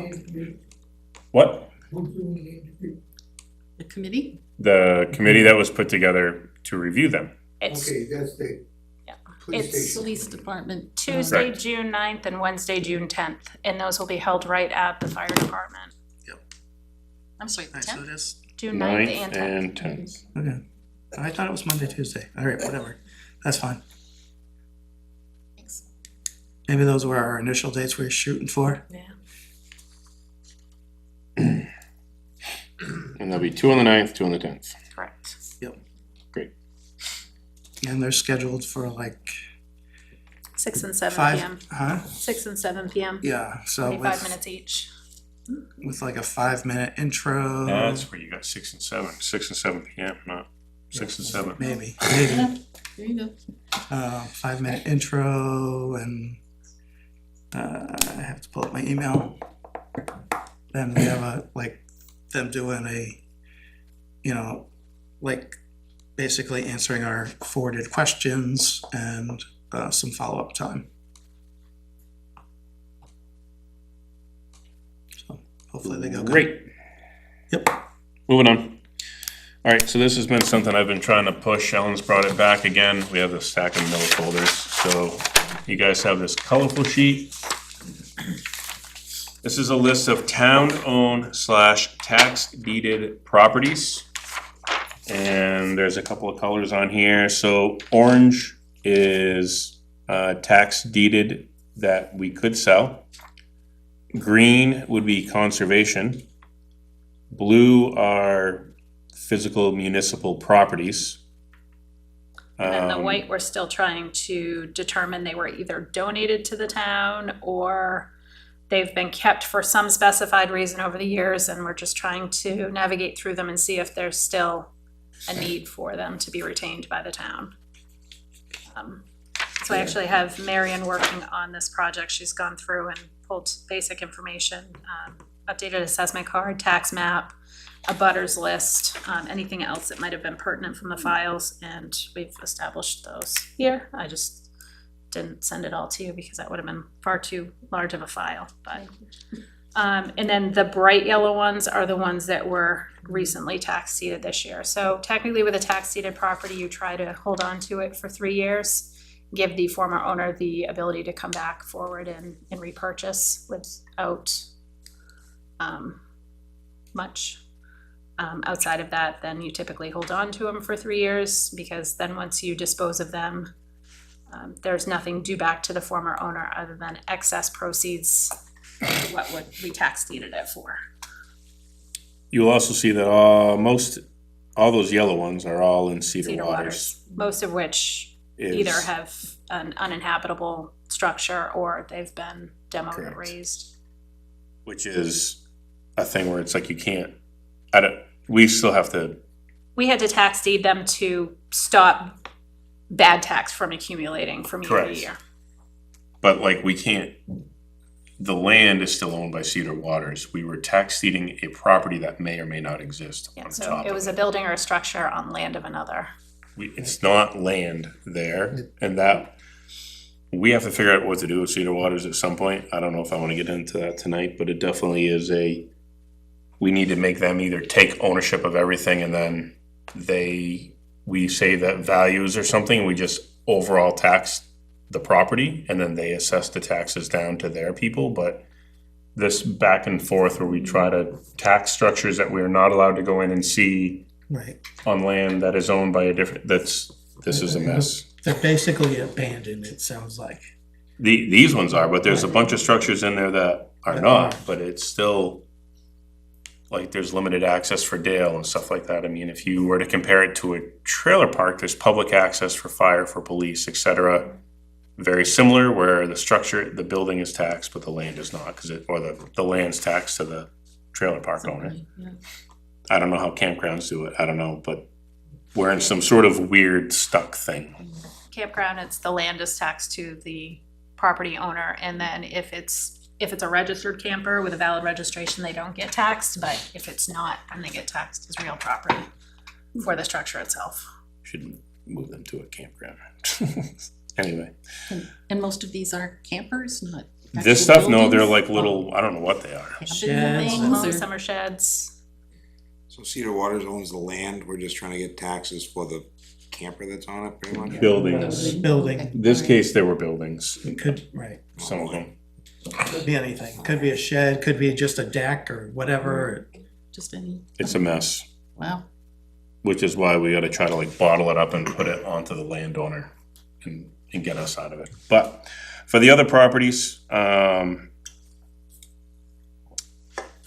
What? The committee? The committee that was put together to review them. It's Okay, that's the Yeah. police It's- station. Police department. Tuesday, Correct. June 9th and Wednesday, June 10th. And those will be held right at the fire department. I'm sorry, the Alright, so 10th? it is, June 9th 9th and 10th. and 10th. okay. I thought it was Monday, Tuesday. All right, whatever. That's fine. Thanks. Maybe those were our initial dates we were shooting for. Yeah. And there'll be 2 on the 9th, 2 on the 10th. Correct. And they're scheduled for like 6 and 7 5, PM. huh? 6 and 7 PM. Yeah, so 25 minutes each. with like a 5-minute intro. That's where you got 6 and 7. 6 and 7 p.m., not 6 and 7. Maybe. There you go. 5-minute intro and I have to pull up my email. Then we have them doing basically answering our forwarded questions and some follow-up time. So hopefully they go good. Great. Yep. Moving on. All right, so this has been something I've been trying to push. Ellen's brought it back again. We have a stack of middle folders. So you guys have this colorful sheet. This is a list of town-owned / tax deeded properties. And there's a couple of colors on here. So orange is tax deeded that we could sell. Green would be conservation. Blue are physical municipal properties. And then the white, we're still trying to determine they were either donated to the town or They've been kept for some specified reason over the years, and we're just trying to navigate through them and see if there's still a need for them to be retained by the town. So I actually have Marion working on this project. She's gone through and pulled basic information, updated assessment card, tax map, a butters list, anything else that might have been pertinent from the files, and we've established those here. I just didn't send it all to you because that would have been far too large of a file, but. And then the bright yellow ones are the ones that were recently tax deeded this year. So technically with a tax deeded property, you try to hold on to it for 3 years, give the former owner the ability to come back forward and repurchase without much. Outside of that, then you typically hold on to them for 3 years, because then once you dispose of them, there's nothing due back to the former owner other than excess proceeds, what would we tax deeded it for. You'll also see that all those yellow ones are all in Cedar Waters. Most of which either have an uninhabitable structure or they've been demoed and razed. Which is a thing where it's like you can't, we still have to. We had to tax deed them to stop bad tax from accumulating from year to year. But like we can't, the land is still owned by Cedar Waters. We were tax deeding a property that may or may not exist Yeah, on so top it was a building or a structure on land of another. It's not land there, and that, we have to figure out what to do with Cedar Waters at some point. I don't know if I wanna get into that tonight, but it definitely is we need to make them either take ownership of everything and then we say that values or something, we just overall tax the property and then they assess the taxes down to their people. But this back and forth where we try to tax structures that we're not allowed to go in and see Right. on land that is owned by a different, this is a mess. They're basically abandoned, it sounds like. These ones are, but there's a bunch of structures in there that are not, but it's still, like, there's limited access for Dale and stuff like that. I mean, if you were to compare it to a trailer park, there's public access for fire, for police, et cetera. Very similar, where the building is taxed, but the land is not, or the land's taxed to the trailer park owner. Yeah. I don't know how campgrounds do it, I don't know, but we're in some sort of weird stuck thing. Campground, it's the land is taxed to the property owner, and then if it's a registered camper with a valid registration, they don't get taxed, but if it's not, then they get taxed as real property for the structure itself. Shouldn't move them to a campground. Anyway, And most of these are campers, not this actual stuff, no, they're buildings? like little, I don't know what they are. Camping Sheds. things Homes, or- summer sheds. So Cedar Waters owns the land, we're just trying to get taxes for the camper that's on it, pretty much? Buildings. Building, In this case, there were buildings, it could, right, some of them. could be anything, could be a shed, could be just a deck or whatever. Just any, It's a mess, wow. which is why we gotta try to like bottle it up and put it onto the landowner and get us out of it. But for the other properties,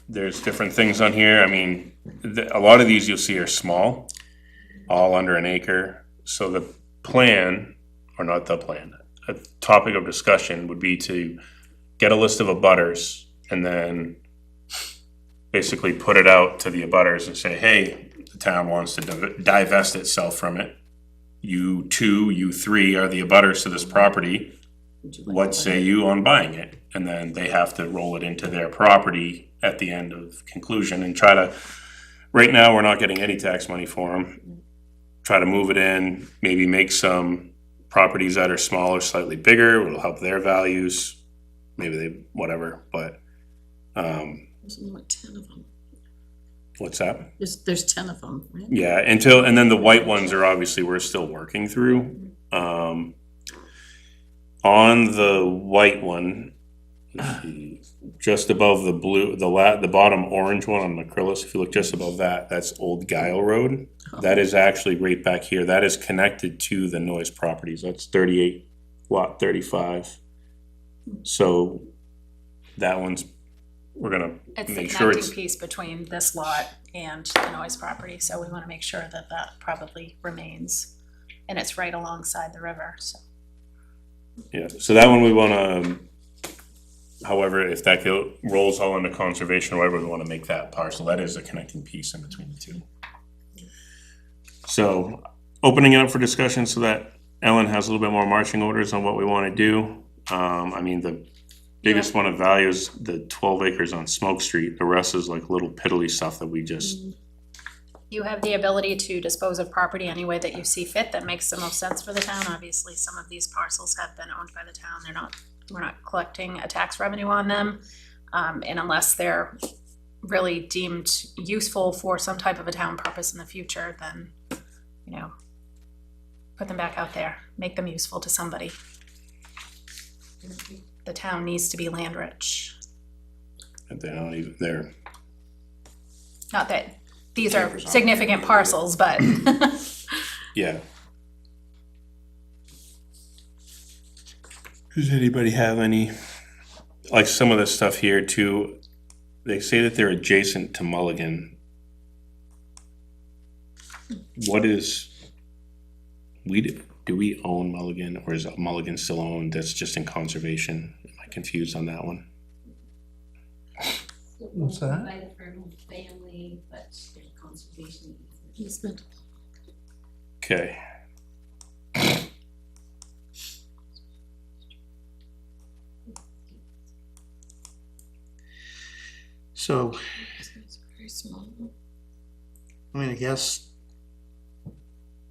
there's different things on here. I mean, a lot of these you'll see are small, all under an acre. So the plan, or not the plan, a topic of discussion would be to get a list of abutters and then basically put it out to the abutters and say, hey, the town wants to divest itself from it. You 2, you 3 are the abutters to this property. What say you on buying it? And then they have to roll it into their property at the end of conclusion and try to, right now, we're not getting any tax money for them. Try to move it in, maybe make some properties that are smaller, slightly bigger, it'll help their values. Maybe they, whatever, but, There's only 10 of them. what's that? There's 10 of them, right? Yeah, and then the white ones are obviously we're still working through. On the white one, just above the blue, the bottom orange one on Macrillis, if you look just above that, that's Old Guile Road. That is actually right back here. That is connected to the Noise properties. That's 38 lot 35. So that one's, we're gonna It's the make sure connecting it's, piece between this lot and the Noise property, so we wanna make sure that that probably remains. And it's right alongside the river, so. yeah, so that one we wanna However, if that rolls all into conservation, or whatever, we wanna make that parcel, that is a connecting piece in between the two. So, opening it up for discussion so that Ellen has a little bit more marching orders on what we wanna do. I mean, the biggest one of value is the 12 acres on Smoke Street. The rest is like little piddly stuff that we just, You have the ability to dispose of property any way that you see fit that makes the most sense for the town. Obviously, some of these parcels have been owned by the town. We're not collecting a tax revenue on them. And unless they're really deemed useful for some type of a town purpose in the future, then, put them back out there, make them useful to somebody. The town needs to be land rich. they don't even, they're, Not that these are significant parcels, but yeah. Does anybody have any, like some of this stuff here too, they say that they're adjacent to Mulligan. What is, do we own Mulligan, or is Mulligan still owned, that's just in conservation? Am I confused on that one? What's that? By the Fernald family, but there's conservation easement. Easement. Okay. So, It's very small. I mean, I guess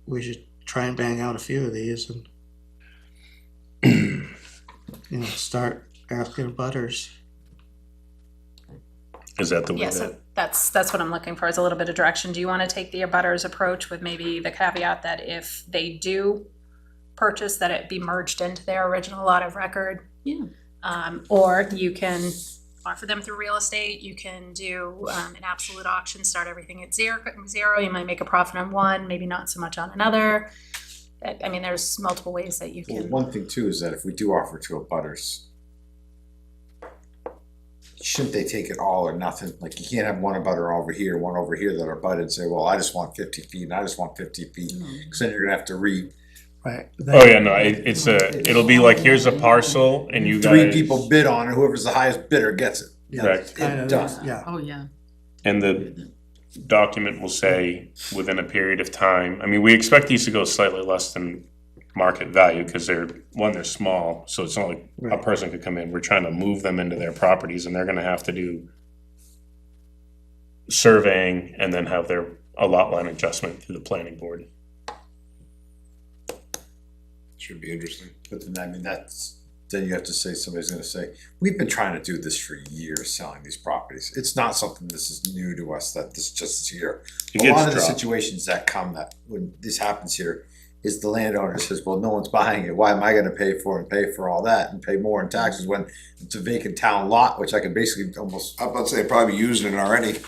we should try and bang out a few of these and, start asking butters. Is that the way yeah, so that, that's what I'm looking for, is a little bit of direction. Do you want to take the abutters approach with maybe the caveat that if they do purchase, that it be merged into their original lot of record? Yeah. Or you can offer them through real estate, you can do an absolute auction, start everything at zero, you might make a profit on one, maybe not so much on another. I mean, there's multiple ways that you Well, can. one thing too is that if we do offer to abutters, shouldn't they take it all or nothing? Like, you can't have one abutter over here, one over here that are abutted and say, well, I just want 50 feet and I just want 50 feet. Cause then you're gonna have to read Right. oh yeah, no, it'll be like, here's a parcel and you guys. 3 people bid on it, whoever's the highest bidder gets it. Yeah, Correct. kind of, Done. yeah. Oh, yeah. And the document will say within a period of time, I mean, we expect these to go slightly less than market value, because they're small, so it's not like a Right. person could come in, we're trying to move them into their properties, and they're gonna have to do surveying and then have a lot line adjustment through the planning board. Should be interesting. But then, I mean, then you have to say, somebody's gonna say, we've been trying to do this for years, selling these properties. It's not something this is new to us, that this just is here. It A gets lot of the dropped. situations that come that, when this happens here, is the landowner says, well, no one's buying it, why am I gonna pay for it and pay for all that and pay more in taxes when it's a vacant town lot, which I can basically almost, I'm about to say, probably using it already,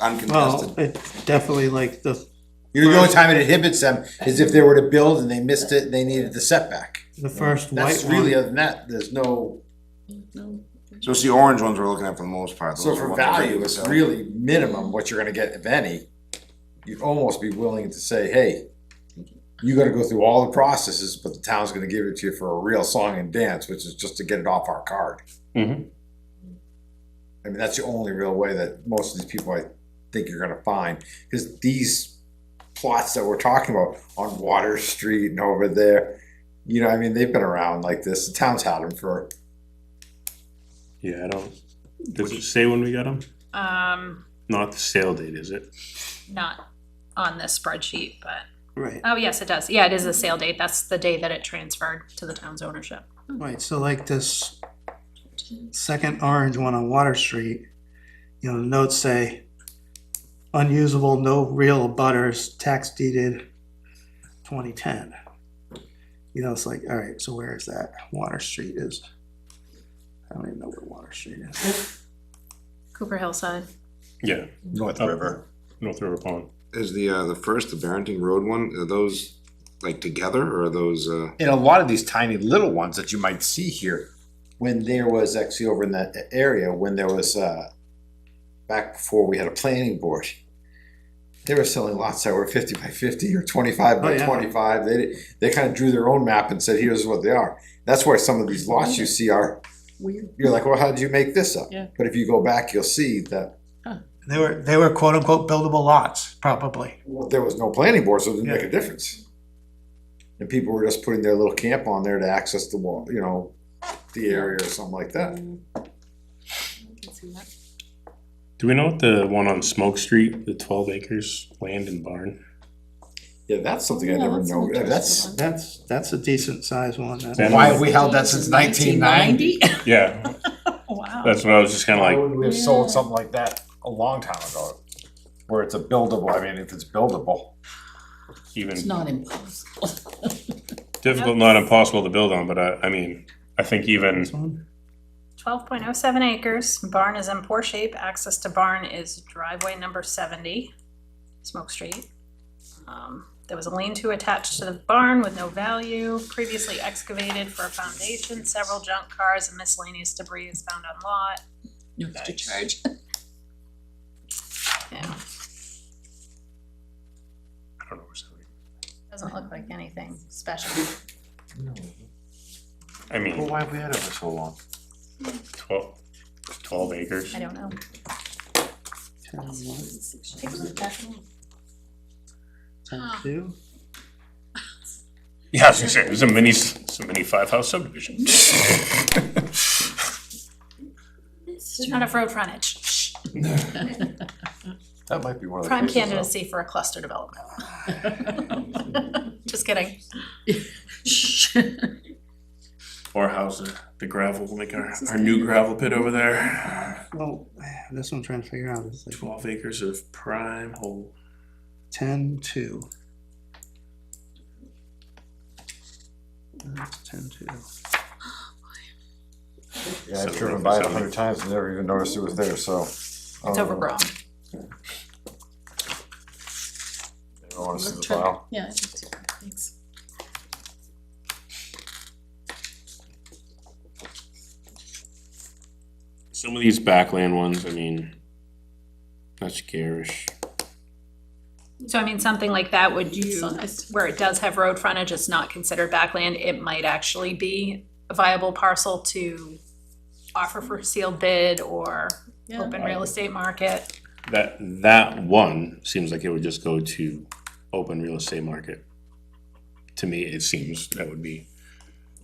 uncontested. Well, it's definitely like the the only time it inhibits them is if they were to build and they missed it and they needed the setback. first white That's really, one. other than that, there's no, So it's the orange ones we're looking at for the most part. so Those are for ones that value, we it's sell. really minimum what you're gonna get, if any. You'd almost be willing to say, hey, you gotta go through all the processes, but the town's gonna give it to you for a real song and dance, which is just to get it off our card. Mhm. I mean, that's the only real way that most of these people, I think, you're gonna find, because these plots that we're talking about on Water Street and over there, I mean, they've been around like this, the town's had them for, Yeah, does it say when we got them? Um, Not the sale date, is it? not on this spreadsheet, but, Right, oh, yes, it does. Yeah, it is the sale date. That's the day that it transferred to the town's ownership. right, so like this second orange one on Water Street, the notes say unusable, no real butters, tax deeded 2010. It's like, all right, so where is that? Water Street is, I don't even know where Water Street is. Cooper Hillside. Yeah, North Up. River. North River Pond. Is the Barrington Road one, are those like together or are those, And a lot of these tiny little ones that you might see here, when there was actually over in that area, when there was, back before we had a planning board, they were selling lots that were 50 by 50 or 25 by Oh, yeah. 25. They kind of drew their own map and said, here's what they are. That's why some of these lots you see are Weird. You're like, well, how did you make this up? Yeah. But if you go back, you'll see that They were quote unquote buildable lots, probably. there was no planning board, so it didn't make Yeah. a difference. And people were just putting their little camp on there to access the wall, you know, the area or something like that. Let's see that. Do we know what the one on Smoke Street, the 12 acres, land and barn? Yeah, that's something I Yeah, never that's an know. interesting That's, one. That's a decent sized one. Ben- Why have we held that since 1990? Yeah, Wow. that's what I was just kind of Why like, would we have sold something like that a long time ago? Where it's a buildable, I mean, if it's buildable. even It's not impossible. difficult, not impossible to build on, but I mean, I think even, This one? 12.07 acres, barn is in poor shape, access to barn is driveway number 70, Smoke Street. There was a lean-to attached to the barn with no value, previously excavated for a foundation, several junk cars and miscellaneous debris is found on lot. No extra charge. Yeah, I don't know where somebody, doesn't look like anything special. I Well, mean, why have we had it for so long? 12 acres. I don't know. 10-1, Take a look at it. 10-2. Yeah, I was gonna say, it was a mini 5-house subdivision. There's not enough road frontage. That might be one of the Prime cases, though. candidacy for a cluster development. Just kidding. Or how's the gravel, we'll make our new gravel pit over there. Well, this one I'm trying to figure out is like 12 acres of prime whole. 10-2. That's 10-2. Yeah, I've driven by it 100 times and never even noticed it was there, so. It's overgrown. I don't wanna see the file. Yeah, I do too. Thanks. Some of these backland ones, I mean, that's garish. So I mean, something like that, would you, Sized. where it does have road frontage, it's not considered backland, it might actually be a viable parcel to offer for sealed bid or Yeah. open real estate market. That one seems like it would just go to open real estate market. To me, it seems that would be,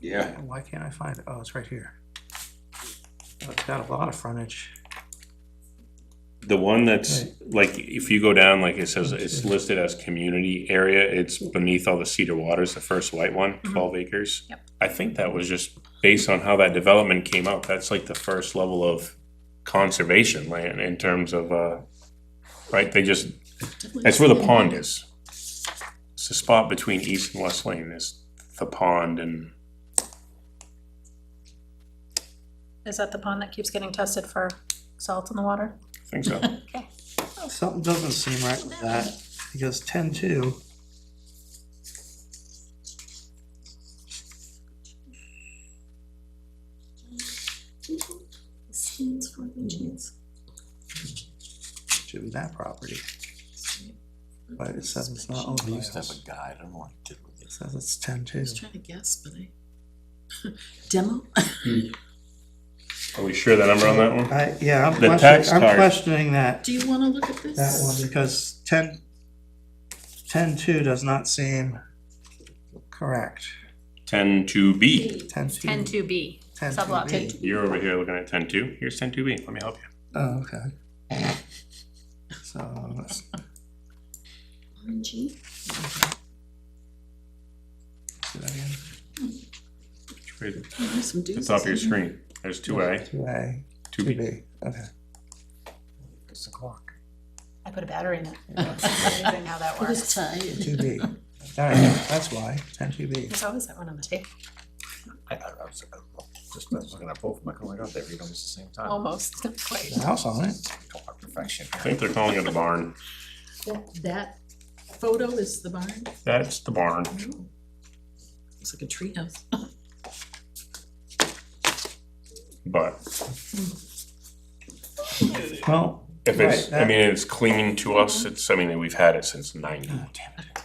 Yeah. Why can't I find it? Oh, it's right here. Oh, it's got a lot of frontage. the one that's, like, if you go down, like it says, it's listed as community area, it's beneath all the Cedar Waters, the first white one, 12 acres. Yep. I think that was just based on how that development came out, that's like the first level of conservation land in terms of, right, they just, that's where the pond is. It's the spot between East and West Lane, is the pond, and Is that the pond that keeps getting tested for salt in the water? I think so. Okay. Something doesn't seem right with that, because 10-2. Should be that property. But it says it's not owned We by used to have us. a guide, I don't know what he did with It it. says it's I was 10-2. trying to guess, but I. Demo? Are we sure the number on that one? Yeah, The tax I'm card. questioning that Do you wanna look at this? that one, because 10-2 does not seem correct. 10-2B. 10-2. 10-2B, 10-2B. sublot 10. You're over here looking at 10-2. Here's 10-2B. Let me help you. Oh, okay. So, let's G. do that again. Right at There's some the doozies top of your in here. screen. There's 2A, 2A, 2B. 2B, okay. It's the clock. I put a battery in it. Amazing how that What is works. tie? 2B. All right, that's why, 10-2B. There's always that one on the tape. I was just looking at both of them, oh my god, they read almost the same time. Almost, not quite. The house on it. Don't have perfection. I think they're calling it the barn. That photo is the barn? That's the barn. Looks like a treehouse. But Well, if it's, Right, I mean, it's clean to us. It's, I mean, we've had it since 90. oh, damn it.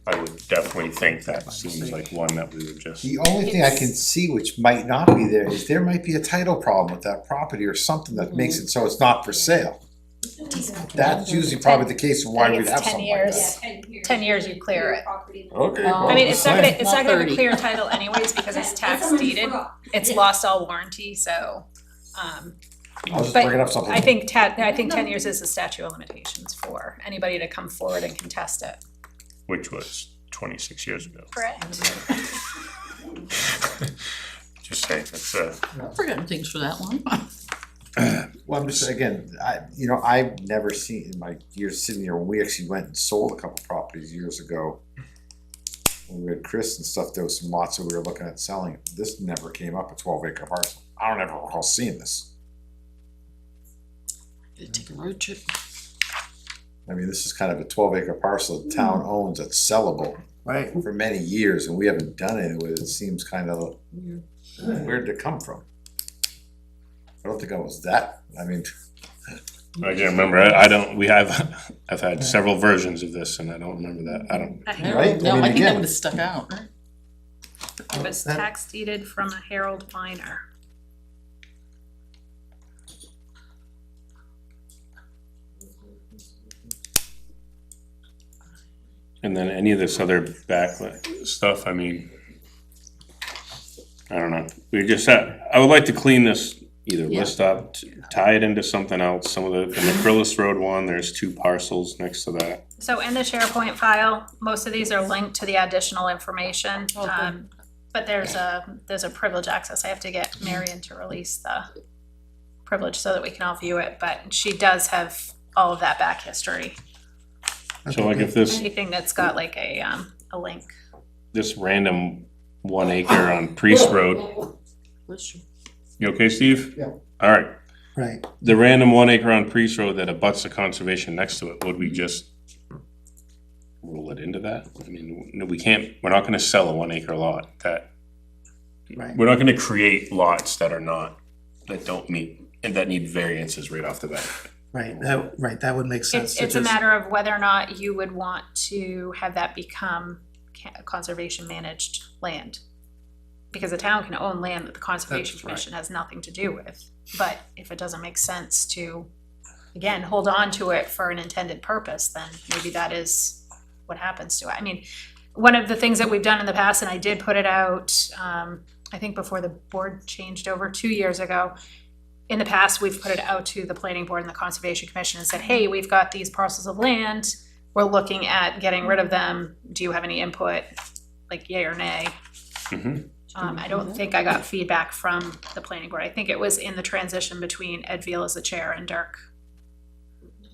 I would definitely think that seems like one that we would just. The only thing I can see which might not be there is there might be a title problem with that property or something that makes it so it's not for sale. That's usually probably the case of why I think we'd it's have 10 something like years. that. 10 years you clear it. Okay. Oh. I mean, it's not gonna, Not have 30. a clear title anyways because it's tax deeded. It's lost all warranty, so, I was just but bringing up something. I think 10 years is the statute of limitations for anybody to come forward and contest it. Which was 26 years ago. Correct. Just saying, it's I've forgotten things for that long. Well, I'm just, again, I've never seen in my years sitting here, when we actually went and sold a couple properties years ago. When we had Chris and stuff, there was some lots that we were looking at selling, this never came up, a 12-acre parcel. I don't ever recall seeing this. Take a road trip. I mean, this is kind of a 12-acre parcel the town owns that's sellable Right. for many years, and we haven't done anything with it. It seems kind of, where'd it come from? I don't think I was that, I mean, I can't remember, I've had several versions of this and I don't remember that, I don't. Right? No, I mean, I think that again- would have stuck out, right? It was tax deeded from a Harold Miner. And then any of this other back stuff, I mean, I don't know, I would like to clean this, either Yeah. list up, tie it into something else, some of the McCrillis Road one, there's 2 parcels next to that. So in the SharePoint file, most of these are linked to the additional information. Oh, good. But there's a privilege access. I have to get Marion to release the privilege so that we can all view it, but she does have all of that back history. So like if this Anything that's got like a link. random 1 acre on Priest Road, you okay, Steve? Yeah. Alright, Right. the random 1 acre on Priest Road that abuts the conservation next to it, would we just rule it into that? I mean, no, we're not gonna sell a 1 acre lot, Right. we're not gonna create lots that don't meet, and that need variances right off the bat. Right, that would make sense. It's a matter of whether or not you would want to have that become conservation managed land. Because the town can own land that the Conservation That's right. Commission has nothing to do with. But if it doesn't make sense to, again, hold on to it for an intended purpose, then maybe that is what happens to it. I mean, one of the things that we've done in the past, and I did put it out, I think before the board changed over 2 years ago. In the past, we've put it out to the planning board and the Conservation Commission and said, hey, we've got these parcels of land. We're looking at getting rid of them. Do you have any input, like yay or nay? Mhm. I don't think I got feedback from the planning board. I think it was in the transition between Ed Veal as the chair and Dirk.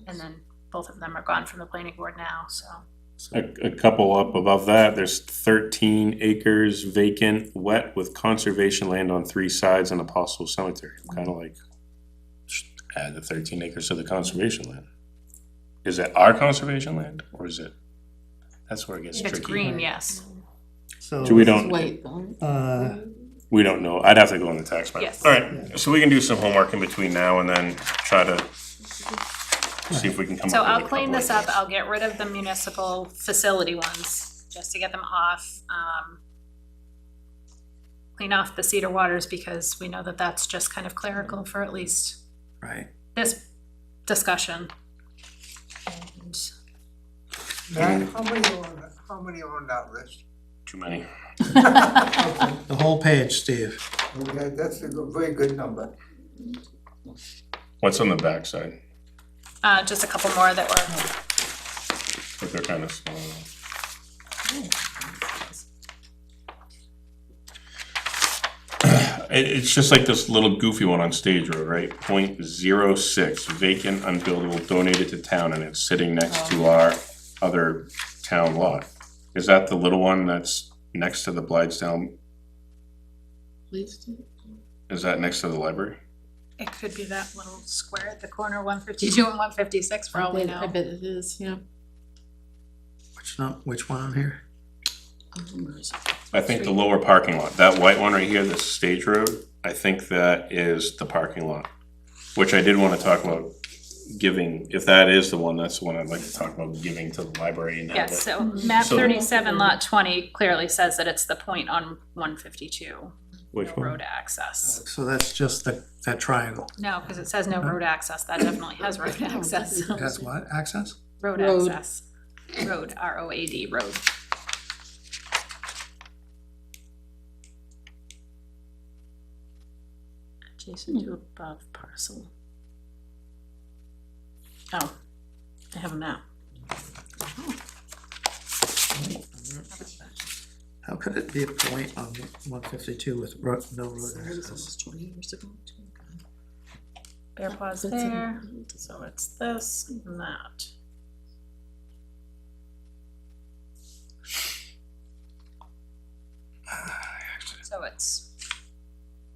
And then both of them are gone from the planning board now, so. A couple up above that, there's 13 acres vacant, wet with conservation land on 3 sides and Apostle Cemetery. I'm kinda like, just add the 13 acres to the conservation land. Is it our conservation land, or is it, that's where it gets If it's tricky. green, yes. So, So we don't, Wait, we don't know, I'd have to go on the tax map. Yes. Alright, so we can do some homework in between now and then try to see if we can come up with So a I'll couple clean this up. ideas. I'll get rid of the municipal facility ones, just to get them off. Clean off the Cedar Waters because we know that that's just kind of clerical for at least right. this discussion. And Matt, how many are on that list? Too many. The whole page, Steve. Okay, that's a very good number. What's on the backside? just a couple more that were, But they're kind of small. It's just like this little goofy one on Stage Road, right? 0.06 vacant, unbuildable, donated to town, and it's sitting next to our other town lot. Is that the little one that's next to the Blightstown? Please. Is that next to the library? it could be that little square at the corner, 152 and 156 for all we I know. bet it is, yeah. Which one on here? Where is it? I think the lower parking lot, that white one right here, this Stage Road, I think that is the parking lot. Which I did wanna talk about giving, if that is the one, that's the one I'd like to talk about, giving to the library and have Yes, it. so map So- 37 lot 20 clearly says that it's the point on 152, Which no one? road access. So that's just that triangle. No, because it says no road access, that definitely has road access. That's what, access? Road Road. access, road, R-O-A-D, road. Adjacent to above parcel. Oh, I have a map. How could it be a point on 152 with no road Sorry, this access? was 20 years ago. Bear paws That's in- there, so it's this and that. So it's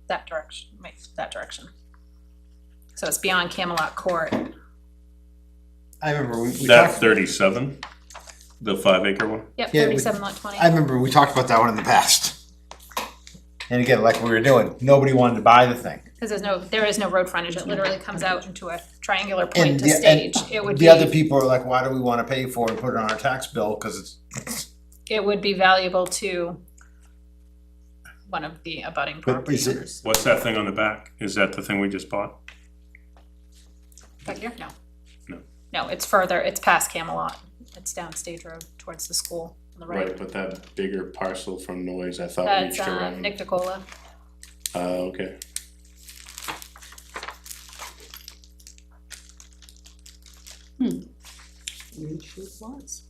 that direction, wait, that direction. So it's beyond Camelot Court. I remember we That talked, 37, the 5 acre one? Yep, Yeah, 37 lot 20. I remember we talked about that one in the past. And again, like we were doing, nobody wanted to buy the thing. Because there is no road frontage, it literally comes out into a triangular point And to the- stage. It would The other be, people are like, why do we wanna pay for it and put it on our tax bill, cause it's, it would be valuable to one of the abutting but property is it, owners. What's that thing on the back? Is that the thing we just bought? Back here? No. No. No, it's further, it's past Camelot. It's down Stage Road towards the school on the right. But that bigger parcel from Noise, I thought That's reached around. Nick DeCola. Okay. Really sure it was.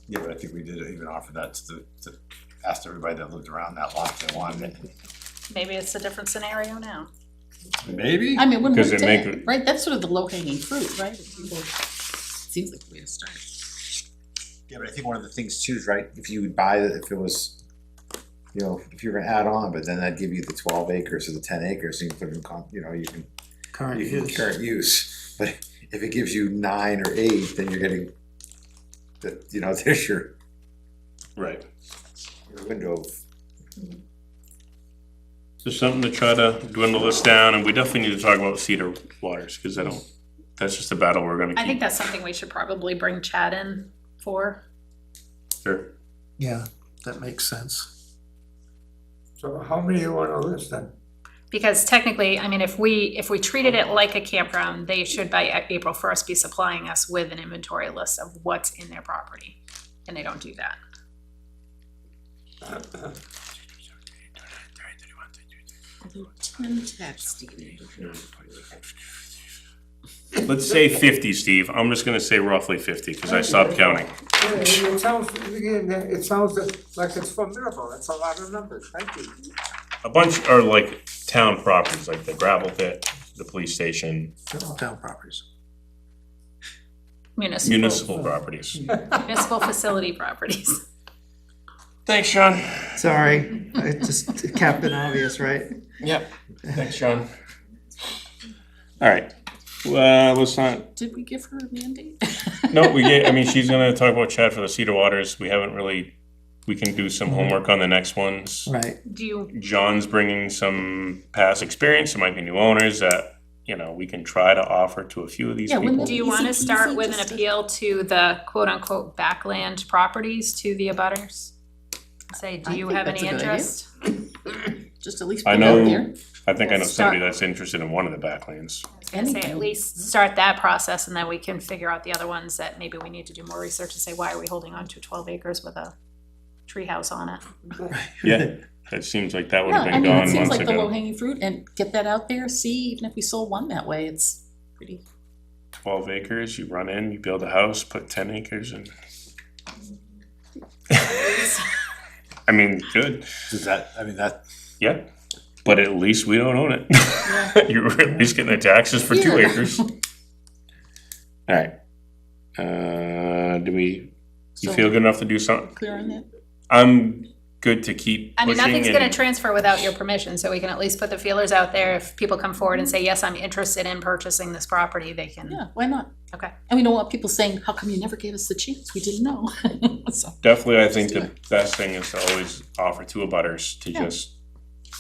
Yeah, but I think we did even offer that to ask everybody that lived around that lot if they wanted it. Maybe it's a different scenario now. Maybe? I mean, when Because we it make take, it- right, that's sort of the low hanging fruit, right? Seems like the way to start. yeah, but I think one of the things too is, right, if you would buy it, if it was, you know, if you're gonna add on, but then that'd give you the 12 acres or the 10 acres, so you can put it in, you know, you can Current use. current use. But if it gives you 9 or 8, then you're getting, that, you know, there's your Right. window of. There's something to try to dwindle this down, and we definitely need to talk about Cedar Waters, because that's just a battle we're gonna I think keep. that's something we should probably bring Chad in for. Sure. Yeah, that makes sense. So how many you wanna list then? Because technically, I mean, if we treated it like a campground, they should by April 1st be supplying us with an inventory list of what's in their property. And they don't do that. Although 10 tax deed. Let's say 50, Steve. I'm just gonna say roughly 50, because I stopped counting. It sounds, again, it sounds like it's formidable, that's a lot of numbers, thank you. A bunch are like town properties, like the gravel pit, the police station, They're all town properties. municipal properties. Municipal facility properties. Thanks, Sean. Sorry, it just Captain Obvious, right? Yep. Thanks, Sean. All right. Let's not, Did we give her a mandate? no, I mean, she's gonna talk about Chad for the Cedar Waters. We haven't really, we can do some homework on the next ones. Right. Do you, John's bringing some past experience. There might be new owners that, you know, we can try to offer to a few of these Yeah, people. wouldn't do you Easy wanna start peasy, with an just to- appeal to the quote-unquote backland properties to the abutters? Say, do I you think have that's any a good idea. interest? Just at least I put it out know, there. I think I know Start- somebody that's interested in one of the backlands. I was gonna say, at least start that process, and then we can figure out the other ones that maybe we need to do more research to say, why are we holding on to 12 acres with a treehouse on it? Yeah, it seems like that would have Yeah, I been mean, it gone seems months like the low ago. hanging fruit and get that out there, see, even if we sold one that way, it's pretty. 12 acres, you run in, you build a house, put 10 acres in. I mean, good, Does that, I mean, that, yeah, but at least we don't own it. You're at least getting the taxes for 2 Yeah. acres. All right. You So, feel good enough to do something? clear on that? I'm good to keep I mean, pushing nothing's gonna and, transfer without your permission, so we can at least put the feelers out there. If people come forward and say, yes, I'm interested in purchasing this property, they can, Yeah, why not? okay. And we don't want people saying, how come you never gave us the chance? We didn't know. So, definitely I think the best thing is to always offer to abutters to Yeah. just,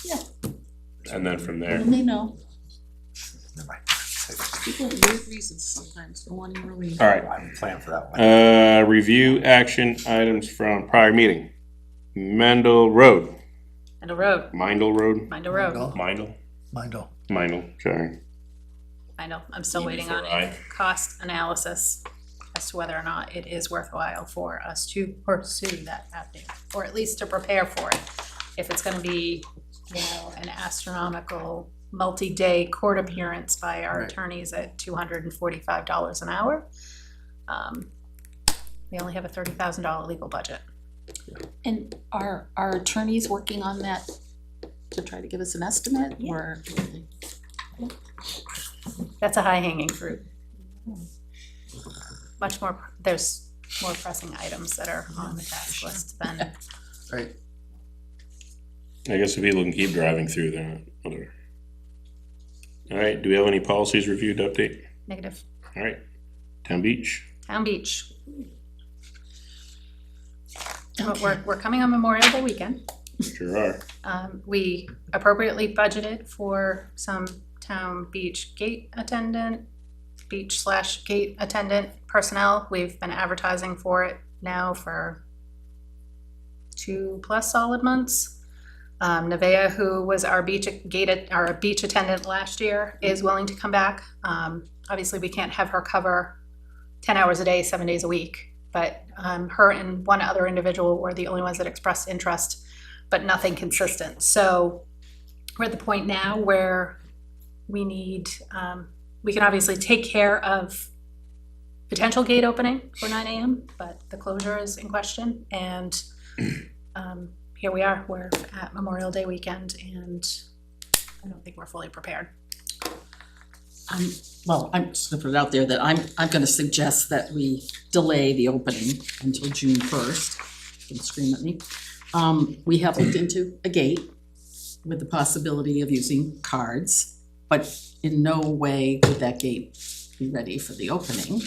yeah, and then from there. and they know. Never mind. People have weird reasons sometimes, no one really. All right. I'm planning for that one. Review action items from prior meeting. Mendel Road, Mindle Road, Mindel Road, Mindle Road, Mindel, Mindle. Mindel, sorry. Mindle. I'm still Maybe waiting for on I. a cost analysis as to whether or not it is worthwhile for us to pursue that avenue, or at least to prepare for it. If it's gonna be, you know, an astronomical multi-day court appearance by our attorneys at $245 an hour, we only have a $30,000 legal budget. And are our attorneys working on that to try to give us an estimate, or? That's a high-hanging fruit. Much more, there's more pressing items that are on the task list than, Right. I guess if people can keep driving through there. Other. All right, do we have any policies reviewed to update? negative. All right, Town Beach. Town Beach. But we're coming on Memorial Day weekend. Sure are. We appropriately budgeted for some town beach gate attendant, beach/gate attendant personnel. We've been advertising for it now for 2+ solid months. Nevaeh, who was our beach attendant last year, is willing to come back. Obviously, we can't have her cover 10 hours a day, 7 days a week, but her and one other individual were the only ones that expressed interest, but nothing consistent. So we're at the point now where we need, we can obviously take care of potential gate opening for 9 AM, but the closure is in question. And here we are, we're at Memorial Day weekend, and I don't think we're fully prepared. Well, I'm just gonna put it out there that I'm gonna suggest that we delay the opening until June 1st. Don't scream at me. We have looked into a gate with the possibility of using cards, but in no way would that gate be ready for the opening.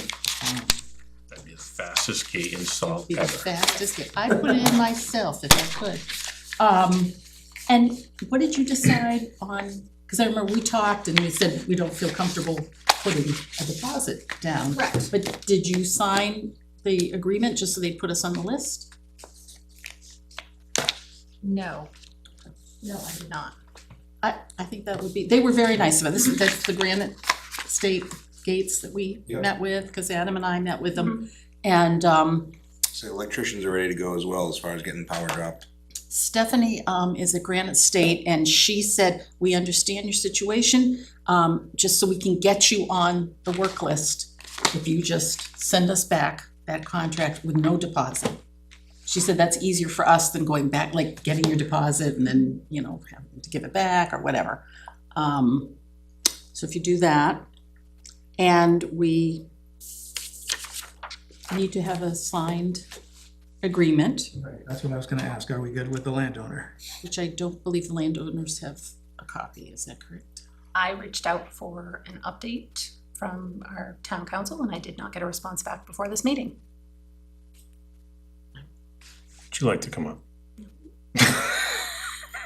That'd be the fastest gate installed Be the ever. fastest gate. I put it in myself if I could. And what did you decide on? Because I remember we talked and we said we don't feel comfortable putting a deposit down. Correct. But did you sign the agreement just so they put us on the list? No, I did not. I think that would be, they were very nice about this. That's the Granite State Gates that we met with, because Adam and I met with them. And So electricians are ready to go as well as far as getting power dropped. Stephanie is at Granite State, and she said, we understand your situation, just so we can get you on the work list. If you just send us back that contract with no deposit. She said that's easier for us than going back, like getting your deposit and then, you know, having to give it back or whatever. So if you do that, and we need to have a signed agreement, Right, that's what I was gonna ask, are we good with the landowner? which I don't believe the landowners have a copy, is that correct? I reached out for an update from our town council, and I did not get a response back before this meeting. Would you like to come up?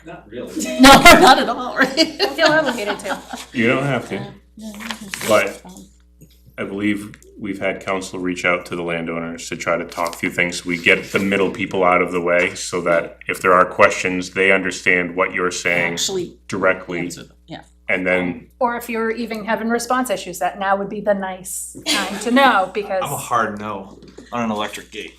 Not really. No, not at all, right? I feel obligated to. You don't have to, but I believe we've had council reach out to the landowners to try to talk through things. We get the middle people out of the way so that if there are questions, they understand what you're saying Actually, directly. answer them, yeah. And then, Or if you're even having response issues, that now would be the nice time to know, because. I'm a hard no on an electric gate.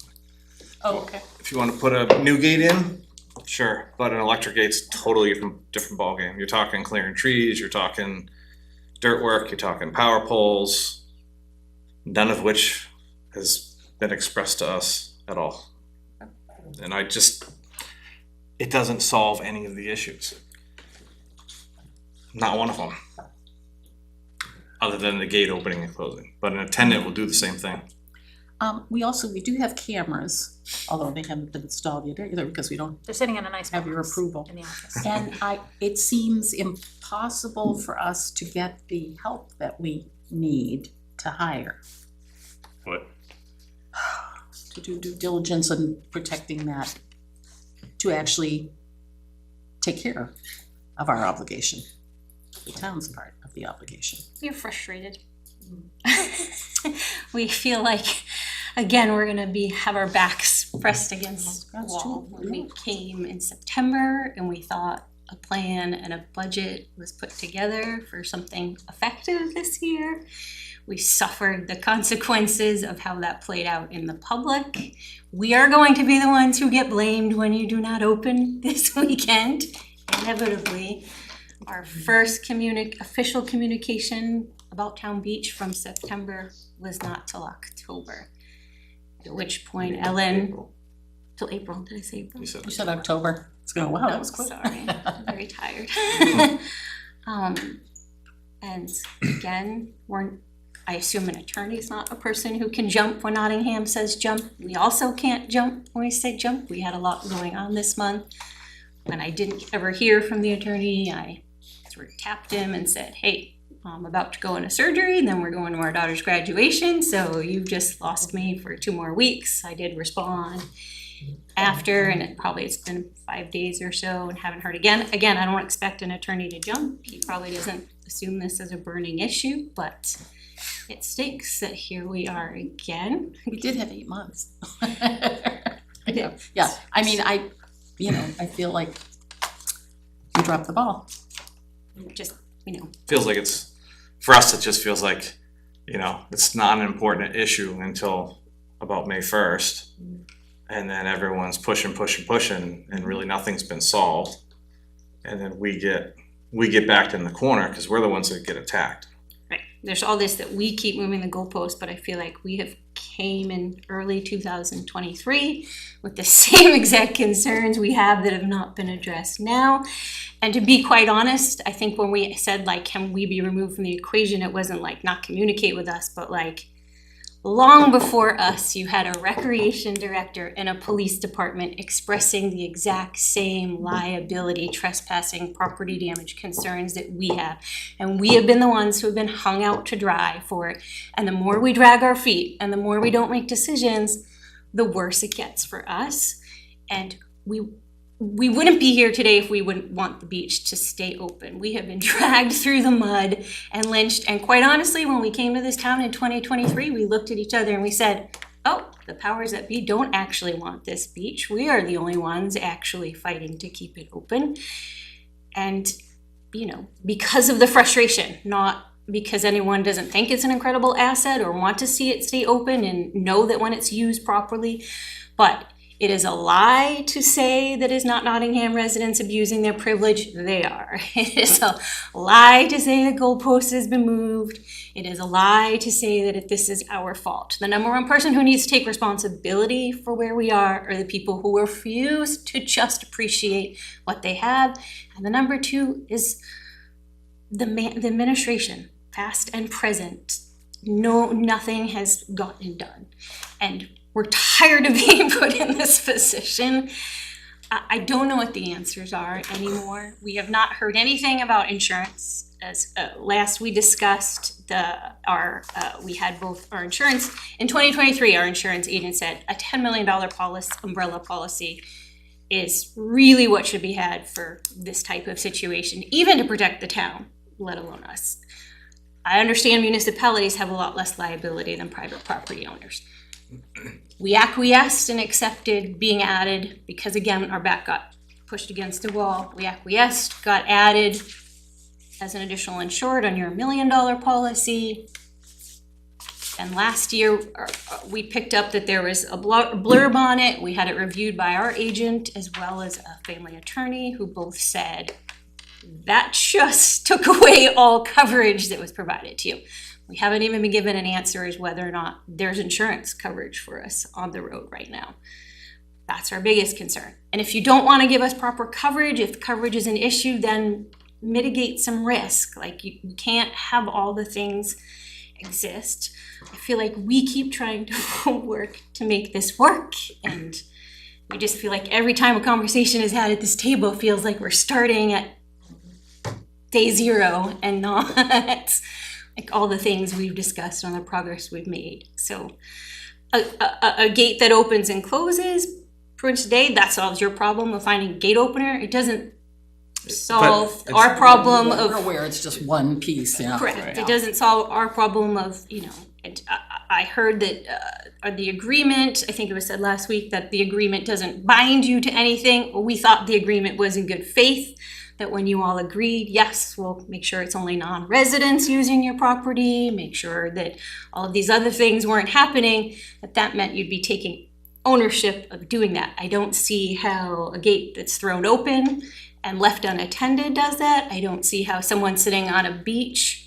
Oh, okay. If you want to put a new gate in, sure, but an electric gate's totally different ballgame. You're talking clearing trees, you're talking dirt work, you're talking power poles, none of which has been expressed to us at all. And it doesn't solve any of the issues. Not one of them. Other than the gate opening and closing, but an attendant will do the same thing. We do have cameras, although they haven't been installed yet either, because we don't They're sitting in a nice have your box approval. in the office. And it seems impossible for us to get the help that we need to hire, what? to do due diligence in protecting that, to actually take care of our obligation, the town's part of the obligation. You're frustrated. we feel like, again, we're gonna have our backs pressed against the That's wall. true. When we came in September and we thought a plan and a budget was put together for something effective this year, we suffered the consequences of how that played out in the public. We are going to be the ones who get blamed when you do not open this weekend, inevitably. Our first official communication about Town Beach from September was not till October. At which point Ellen, till April, did I say April? You said You said October. It's going, wow, that was quick. Sorry, I'm very tired. And again, I assume an attorney is not a person who can jump when Nottingham says jump. We also can't jump when we say jump. We had a lot going on this month. When I didn't ever hear from the attorney, I sort of tapped him and said, hey, I'm about to go into surgery, and then we're going to our daughter's graduation, so you've just lost me for 2 more weeks. I did respond after, and it's been 5 days or so and haven't heard again. Again, I don't expect an attorney to jump. He probably doesn't assume this is a burning issue, but it stinks that here we are again. We did have 8 months. Yeah, I mean, I feel like we dropped the ball. Just, Feels like for us, it just feels like, it's not an important issue until about May 1st. And then everyone's pushing, and really nothing's been solved. And then we get backed in the corner because we're the ones that get attacked. right, there's all this that we keep moving the goalpost, but I feel like we have came in early 2023 with the same exact concerns we have that have not been addressed now. And to be quite honest, I think when we said like, can we be removed from the equation, it wasn't like not communicate with us, but like long before us, you had a recreation director and a police department expressing the exact same liability, trespassing, property damage concerns that we have. And we have been the ones who have been hung out to dry for it. And the more we drag our feet and the more we don't make decisions, the worse it gets for us. And we wouldn't be here today if we wouldn't want the beach to stay open. We have been dragged through the mud and lynched. And quite honestly, when we came to this town in 2023, we looked at each other and we said, oh, the powers that be don't actually want this beach. We are the only ones actually fighting to keep it open. And, because of the frustration, not because anyone doesn't think it's an incredible asset or want to see it stay open and know that when it's used properly, but it is a lie to say that is not Nottingham residents abusing their privilege. They are. It is a lie to say the goalpost has been moved. It is a lie to say that this is our fault. The number one person who needs to take responsibility for where we are the people who refuse to just appreciate what they have. And the number two is the administration, past and present. No, nothing has gotten done. And we're tired of being put in this position. I don't know what the answers are anymore. We have not heard anything about insurance. As last we discussed, we had both our insurance in 2023. Our insurance agent said a $10 million umbrella policy is really what should be had for this type of situation, even to protect the town, let alone us. I understand municipalities have a lot less liability than private property owners. We acquiesced and accepted being added because, again, our back got pushed against the wall. We acquiesced, got added as an additional insured on your $1 million policy. And last year, we picked up that there was a blurb on it. We had it reviewed by our agent as well as a family attorney who both said that just took away all coverage that was provided to you. We haven't even been given an answer as whether or not there's insurance coverage for us on the road right now. That's our biggest concern. And if you don't want to give us proper coverage, if coverage is an issue, then mitigate some risk. Like you can't have all the things exist. I feel like we keep trying to work to make this work, and we just feel like every time a conversation is had at this table, it feels like we're starting at day zero and not like all the things we've discussed on the progress we've made. So a gate that opens and closes, for today, that solves your problem of finding a gate opener. It doesn't solve But our problem We're of, aware it's just one piece, yeah. correct, it doesn't solve our problem of, you know, and I heard that, the agreement, I think it was said last week, that the agreement doesn't bind you to anything. Well, we thought the agreement was in good faith, that when you all agreed, yes, we'll make sure it's only non-residents using your property, make sure that all of these other things weren't happening, that meant you'd be taking ownership of doing that. I don't see how a gate that's thrown open and left unattended does that. I don't see how someone sitting on a beach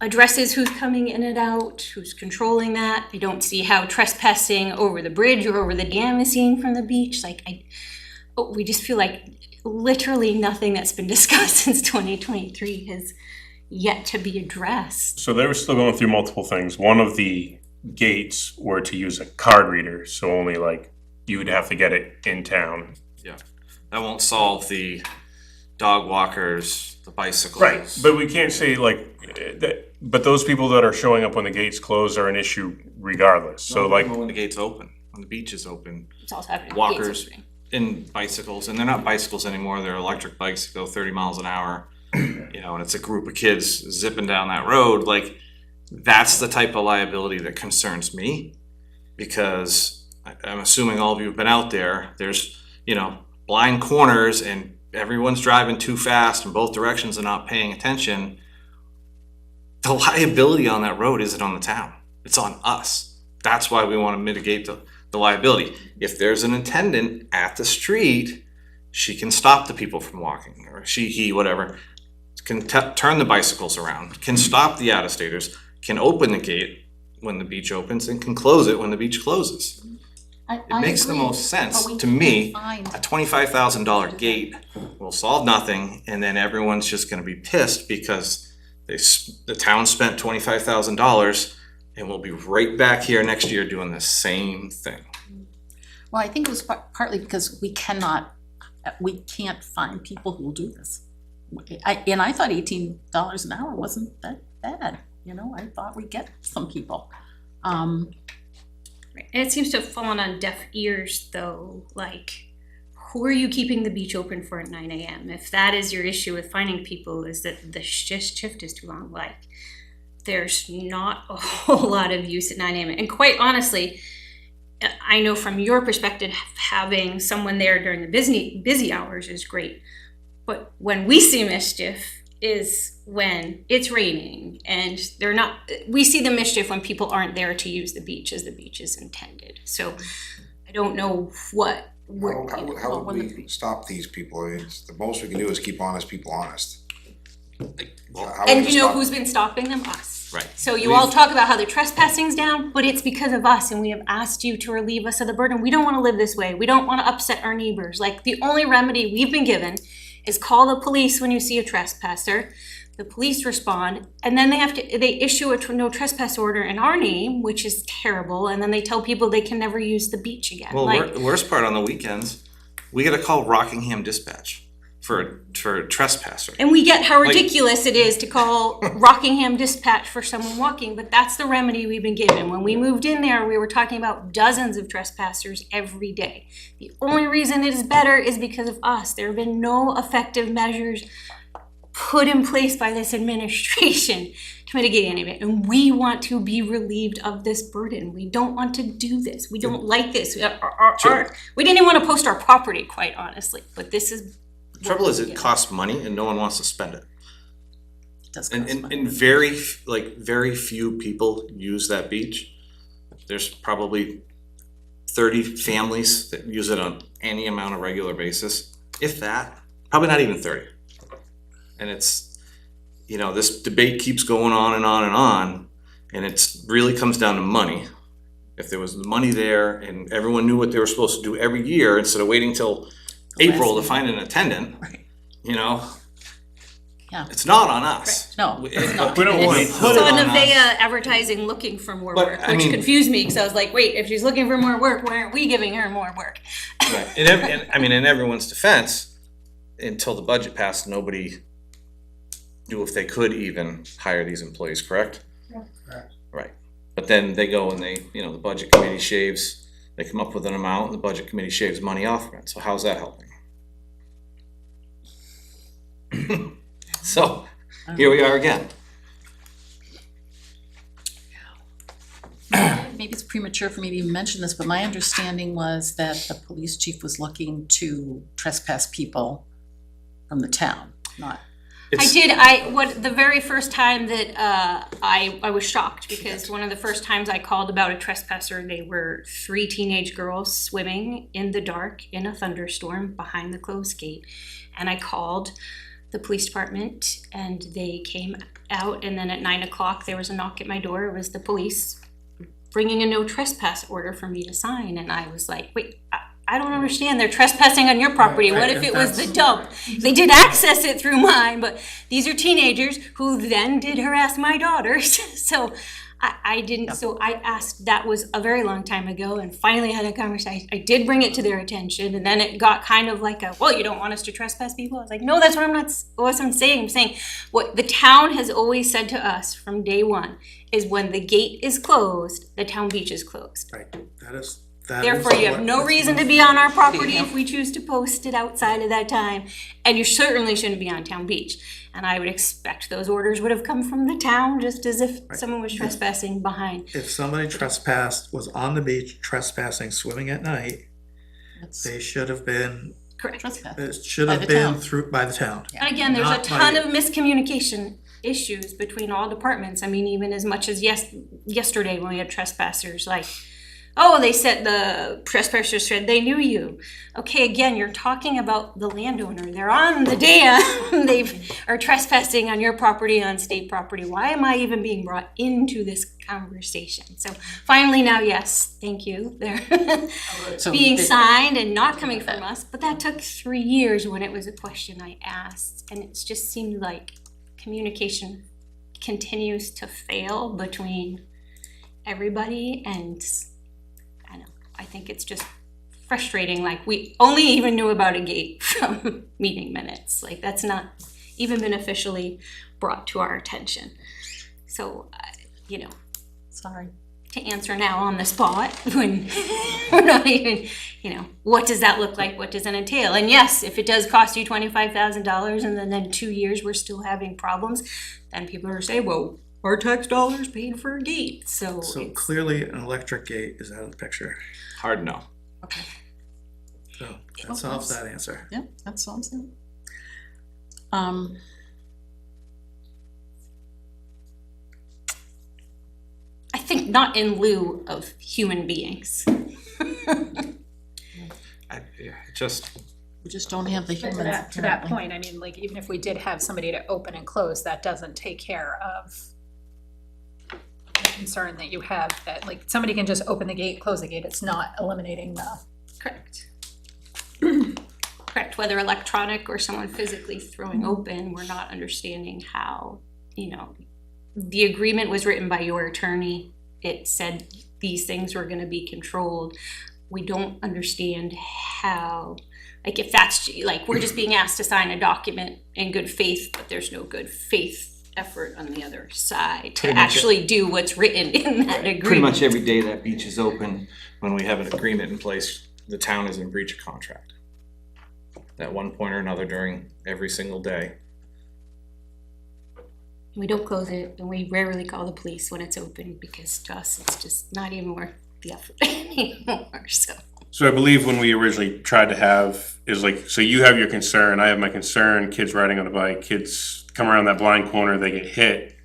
addresses who's coming in and out, who's controlling that. I don't see how trespassing over the bridge or over the dam is seen from the beach. We just feel like literally nothing that's been discussed since 2023 has yet to be addressed. So they were still going through multiple things. One of the gates were to use a card reader, so only like you would have to get it in town. That won't solve the dog walkers, the bicycles. Right, but we can't say like that. But those people that are showing up when the gates close are an issue regardless. So like, When the gate's open, when the beach is open, It's also happening. walkers in bicycles, and they're not bicycles anymore, they're electric bikes that go 30 miles an hour. You know, and it's a group of kids zipping down that road, like, that's the type of liability that concerns me. Because I'm assuming all of you have been out there, there's, you know, blind corners and everyone's driving too fast in both directions and not paying attention. The liability on that road isn't on the town, it's on us. That's why we want to mitigate the liability. If there's an attendant at the street, she can stop the people from walking, or he, whatever, can turn the bicycles around, can stop the out-of-staters, can open the gate when the beach opens, and can close it when the beach closes. It makes the most sense to me. A $25,000 gate will solve nothing, and then everyone's just gonna be pissed because the town spent $25,000, and we'll be right back here next year doing the same thing. Well, I think it was partly because we can't find people who will do this. And I thought $18 an hour wasn't that bad, you know, I thought we'd get some people. Right. And it seems to have fallen on deaf ears, though. Like, who are you keeping the beach open for at 9 a.m.? If that is your issue with finding people, is that the shift is too long. Like, there's not a whole lot of use at 9 a.m. And quite honestly, I know from your perspective, having someone there during the busy hours is great. But when we see mischief is when it's raining and they're not, we see the mischief when people aren't there to use the beach as the beach is intended. So I don't know what we're. How would we stop these people? The most we can do is keep honest people honest. How would And we you know stop who's been stopping them? Us. Right. So you all talk about how the trespassing's down, but it's because of us, and we have asked you to relieve us of the burden. We don't wanna live this way. We don't wanna upset our neighbors. Like, the only remedy we've been given is call the police when you see a trespasser. The police respond, and then they issue a no trespass order in our name, which is terrible, and then they tell people they can never use the beach again. Well, Like, the worst part on the weekends, we gotta call Rockingham Dispatch for a trespasser. and we get how ridiculous it is to call Rockingham Dispatch for someone walking, but that's the remedy we've been given. When we moved in there, we were talking about dozens of trespassers every day. The only reason it is better is because of us. There have been no effective measures put in place by this administration to mitigate any of it. And we want to be relieved of this burden. We don't want to do this. We don't like this. We didn't even want to post our property, quite honestly, but this is. The trouble is, it costs money and no one wants to spend it. It does And, cost and, money. and very few people use that beach. There's probably 30 families that use it on any amount of regular basis, if that, probably not even 30. And it's, you know, this debate keeps going on and on and on, and it's really comes down to money. If there was money there and everyone knew what they were supposed to do every year, instead of waiting till April to find an attendant, Right. you know? Yeah. It's not on us. No, it's not. we don't wanna It's- put it So on us. Nevaeh advertising looking for more But, work, I which mean- confused me, because I was like, wait, if she's looking for more work, why aren't we giving her more work? Right. In everyone's defense, until the budget passed, nobody knew if they could even hire these employees, correct? Correct. Right. But then they go and the budget committee shaves, they come up with an amount, and the budget committee shaves money off from it. So how's that helping? So, here we are again. Maybe it's premature for me to even mention this, but my understanding was that the police chief was looking to trespass people from the town, not. The very first time that, I was shocked, because one of the first times I called about a trespasser, they were 3 teenage girls swimming in the dark in a thunderstorm behind the closed gate. And I called the police department and they came out, and then at 9 o'clock, there was a knock at my door. It was the police bringing a no trespass order for me to sign, and I was like, wait, I don't understand, they're trespassing on your property, what if it was the dump? They did access it through mine, but these are teenagers who then did harass my daughters, so I didn't, so I asked, that was a very long time ago, and finally had a conversation. I did bring it to their attention, and then it got kind of like a, well, you don't want us to trespass people? I was like, no, that's what I'm saying. I'm saying what the town has always said to us from day one is when the gate is closed, the town beach is closed. Right, that is Therefore, you have no reason to be on our property if we choose to post it outside of that time, and you certainly shouldn't be on town beach. And I would expect those orders would have come from the town, just as if someone was trespassing behind. If somebody trespassed, was on the beach trespassing, swimming at night, they should have been, Correct. it should By have the been town. through, by the town. And again, there's a Not ton by- of miscommunication issues between all departments. I mean, even as much as yesterday when we had trespassers, like, oh, they said, the trespassers said they knew you. Okay, again, you're talking about the landowner. They're on the dam. They are trespassing on your property, on state property. Why am I even being brought into this conversation? So finally now, yes, thank you. They're So being they- signed and not coming from us, but that took 3 years when it was a question I asked. And it just seemed like communication continues to fail between everybody, and I think it's just frustrating, like we only even knew about a gate from meeting minutes, like that's not even been officially brought to our attention. So, Sorry. to answer now on the spot, when we're not even, what does that look like, what does it entail? And yes, if it does cost you $25,000 and then 2 years we're still having problems, then people are saying, well, our tax dollars paid for a gate, so So it's, clearly an electric gate is out of the picture. Hard no. So that solves that answer. Yep, that solves it. I think not in lieu of human beings. We just don't have the But humans. to that apparently. point, I mean, like, even if we did have somebody to open and close, that doesn't take care of the concern that you have, that, like, somebody can just open the gate, close the gate, it's not eliminating the. Correct. Correct, whether electronic or someone physically throwing open, we're not understanding how, the agreement was written by your attorney. It said these things were gonna be controlled. We don't understand how, like, if that's, like, we're just being asked to sign a document in good faith, but there's no good faith effort on the other side to Pretty much it. actually do what's written in that agreement. Pretty much every day that beach is open, when we have an agreement in place, the town is in breach of contract. At one point or another during every single day. We don't close it, and we rarely call the police when it's open, because to us, it's just not even worth the effort anymore, so. So I believe when we originally tried to have, is like, so you have your concern, I have my concern, kids riding on a bike, kids come around that blind corner, they get hit.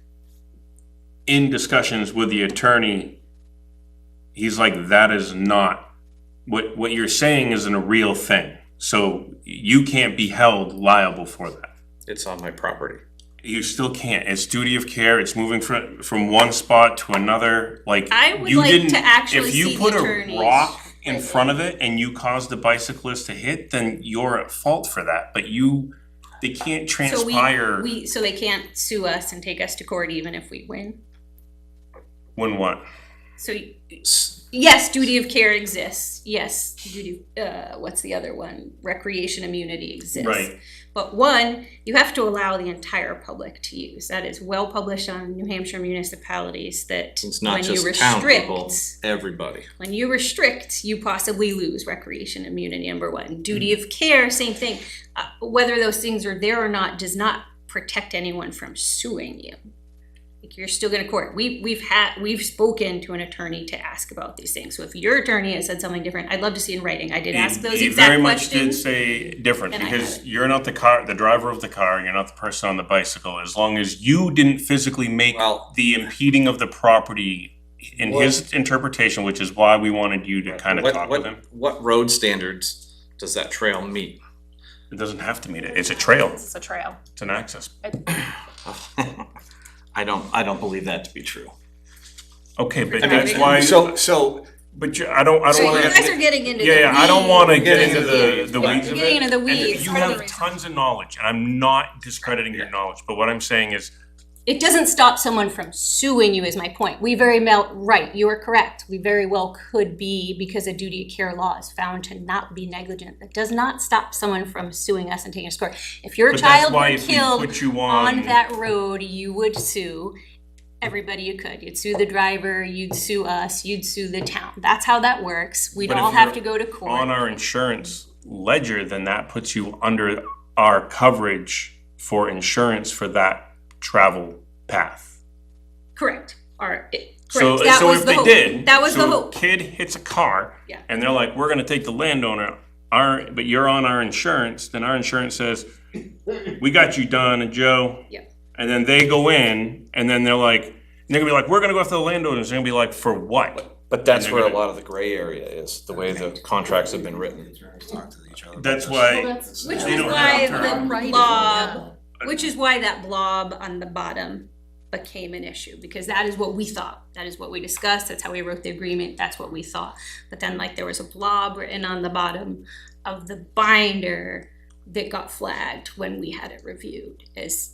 In discussions with the attorney, he's like, that is not, what you're saying isn't a real thing. So you can't be held liable for that. It's on my property. You still can't. It's duty of care. It's moving from one spot to another. Like, I would you like didn't, to actually if you see the put a attorneys. rock in front of it and you caused the bicyclist to hit, then you're at fault for that. But they can't transpire. So they can't sue us and take us to court even if we win? When what? So yes, duty of care exists. Yes, duty, what's the other one? Recreation immunity exists. Right. But one, you have to allow the entire public to use. That is well published on New Hampshire municipalities that It's not when you just town people, restrict, everybody. when you restrict, you possibly lose recreation immunity, number one. Duty of care, same thing. Whether those things are there or not does not protect anyone from suing you. Like, you're still gonna court. We've spoken to an attorney to ask about these things. So if your attorney has said something different, I'd love to see in writing. I did ask those He exact very much did questions. say different, And I because have you're not the driver of the car, you're not the person on the bicycle, as long as you didn't physically make Well- the impeding of the property in his interpretation, which is why we wanted you to kind of talk with him. What road standards does that trail meet? It doesn't have to meet it, it's a trail, It's a trail. it's an access. I don't believe that to be true. Okay, but I mean, that's why, So but I don't So you wanna. guys are getting into the Yeah, I don't wanna get weeds. into the weeds You're of getting it. into the And weeds. you Part of the have reason. tons of knowledge, and I'm not discrediting your knowledge, but what I'm saying is, It doesn't stop someone from suing you is my point. We very well, right, you are correct. We very well could be, because a duty of care law is found to not be negligent. That does not stop someone from suing us and taking us to court. If your but that's child why were if we killed put you on on. that road, you would sue everybody you could. You'd sue the driver, you'd sue us, you'd sue the town. That's how that works. We'd But if all have you're to go to court. on our insurance ledger, then that puts you under our coverage for insurance for that travel path. Correct. So, Correct. That so was if the they hope. did, That was the so hope. kid hits a car, Yeah. and they're like, we're gonna take the landowner, but you're on our insurance, then our insurance says, we got you, Don and Joe. Yeah. And then they go in, and then they're gonna be like, we're gonna go after the landowners, they're gonna be like, for what? But that's And where they're a gonna- lot of the gray area is, the way the contracts have been written. That's why, Which They is don't why have the Right. blob, which is why that blob on the bottom became an issue, because that is what we thought. That is what we discussed, that's how we wrote the agreement, that's what we thought. But then like there was a blob written on the bottom of the binder that got flagged when we had it reviewed as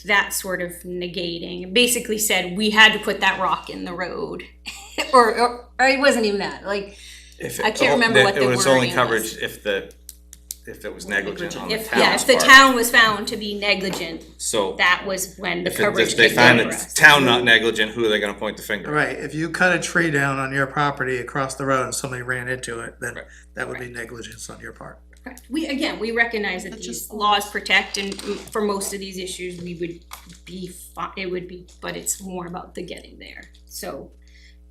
that sort of negating, basically said we had to put that rock in the road. or it wasn't even that, like, I can't remember what the It was only wording coverage was. if it was negligent on the If, town's yeah, if the part. town was found to be negligent, So that was when the if coverage they kicked find in for the us. town not negligent, who are they gonna point the finger at? Right, if you cut a tree down on your property across the road and somebody ran into it, then Right. that would be negligence on your part. Correct. We recognize that That's these just- laws protect, and for most of these issues, we would be fine, it would be, but it's more about the getting there. So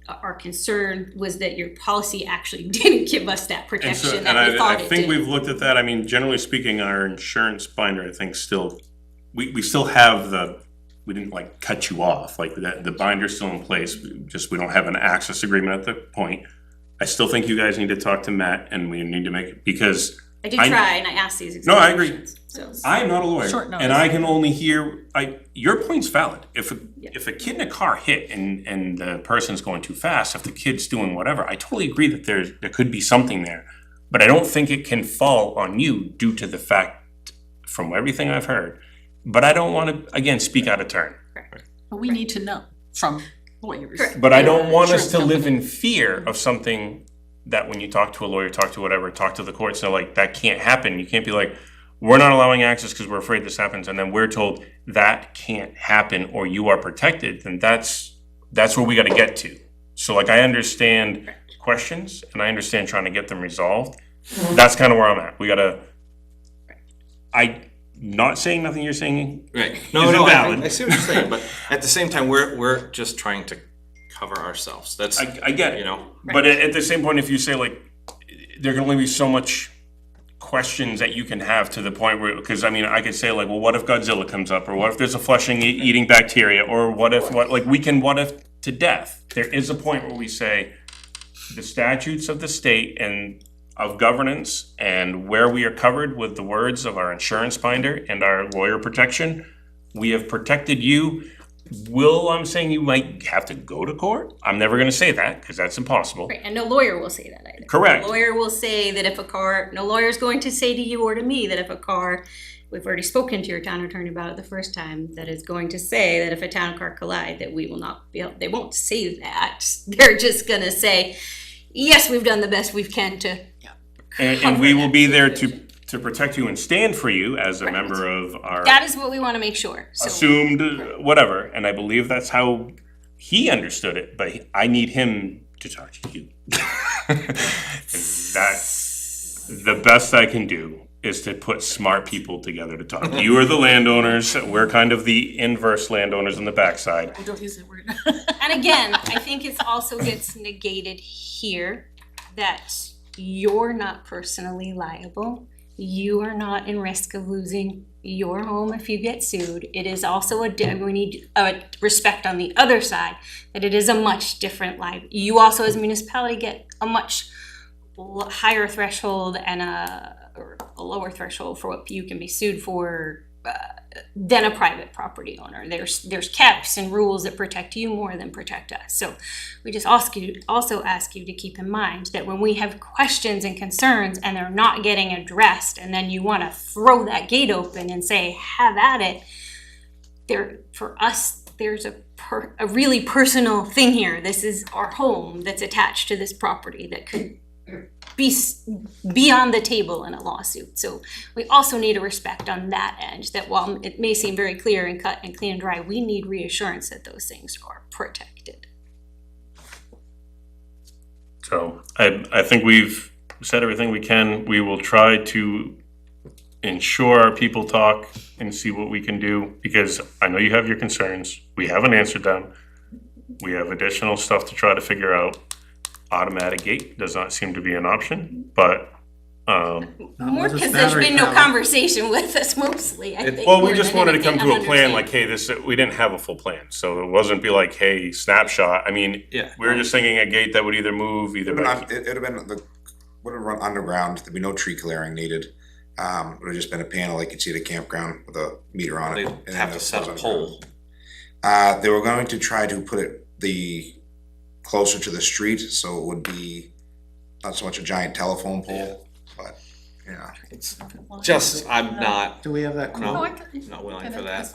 our concern was that your policy actually didn't give us that and so, protection and that we I thought it think did. we've looked at that, I mean, generally speaking, our insurance binder, I think still, we still have we didn't like cut you off, like that, the binder's still in place, we don't have an access agreement at the point. I still think you guys need to talk to Matt, and we need to make, because I did I- try, and I asked these No, exact I agree. questions, so. I am not a lawyer, Short and notice. I can only hear, your point's valid. If a kid in a car hit and the person's going too fast, if the kid's doing whatever, I totally agree that there could be something there. But I don't think it can fall on you due to the fact, from everything I've heard. But I don't wanna, again, speak out of turn. But we need to know from lawyers. Correct. But I don't want us Insurance to live company. in fear of something that when you talk to a lawyer, talk to whatever, talk to the courts, they're like, that can't happen. You can't be like, we're not allowing access because we're afraid this happens, and then we're told that can't happen or you are protected, then that's where we gotta get to. So like, I understand questions and I understand trying to get them resolved. That's kind of where I'm at. We gotta, not saying nothing you're saying. Right. Is No, it no, valid? I see what you're saying, but at the same time, we're just trying to cover ourselves. That's, I get it. you know, But at the same point, if you say like, there can only be so much questions that you can have to the point where, because I mean, I could say like, well, what if Godzilla comes up, or what if there's a flesh eating bacteria, or what if we can what if to death. There is a point where we say the statutes of the state and of governance and where we are covered with the words of our insurance binder and our lawyer protection, we have protected you. I'm saying you might have to go to court? I'm never gonna say that, because that's impossible. Right, and no lawyer will say that either. Correct. No lawyer will say that if a car, no lawyer's going to say to you or to me that if a car we've already spoken to your town attorney about it the first time, that is going to say that if a town car collide, that we will not be able, they won't say that. They're just gonna say, yes, we've done the best we can to. And we will be there Situation. to protect you and stand for you as a Right. member of our That is what we wanna make sure, so. assumed whatever, and I believe that's how he understood it, but I need him to talk to you. And that's the best I can do, is to put smart people together to talk. You are the landowners, we're kind of the inverse landowners on the backside. I don't use that word. And again, I think it's also gets negated here that you're not personally liable. You are not in risk of losing your home if you get sued. It is also we need respect on the other side, that it is a much different you also as a municipality get a much higher threshold and a lower threshold for what you can be sued for than a private property owner. There's caps and rules that protect you more than protect us. So we just ask you to keep in mind that when we have questions and concerns and they're not getting addressed, and then you want to throw that gate open and say, have at it, for us, there's a really personal thing here. This is our home that's attached to this property that could be on the table in a lawsuit. So we also need a respect on that end, that while it may seem very clear and cut and clean and dry, we need reassurance that those things are protected. So I think we've said everything we can. We will try to ensure our people talk and see what we can do, because I know you have your concerns. We haven't answered them. We have additional stuff to try to figure out. Automatic gate does not seem to be an option, but More because there's been no conversation with us mostly, I think. well, we more just than wanted to anything. come to I'm a plan understanding. like, hey, this, we didn't have a full plan, so it wasn't be like, hey, snapshot. I mean, Yeah. we were just thinking a gate that would either move, either It'd by. have been, would have run underground, there'd be no tree clearing needed. It would have just been a panel like you'd see at a campground with a meter on it. They'd and then have to it set goes a underground. pole. They were going to try to put it closer to the street, so it would be not so much a giant telephone pole, but, yeah. Just, I'm not, Do we have that No. quote? not willing for that.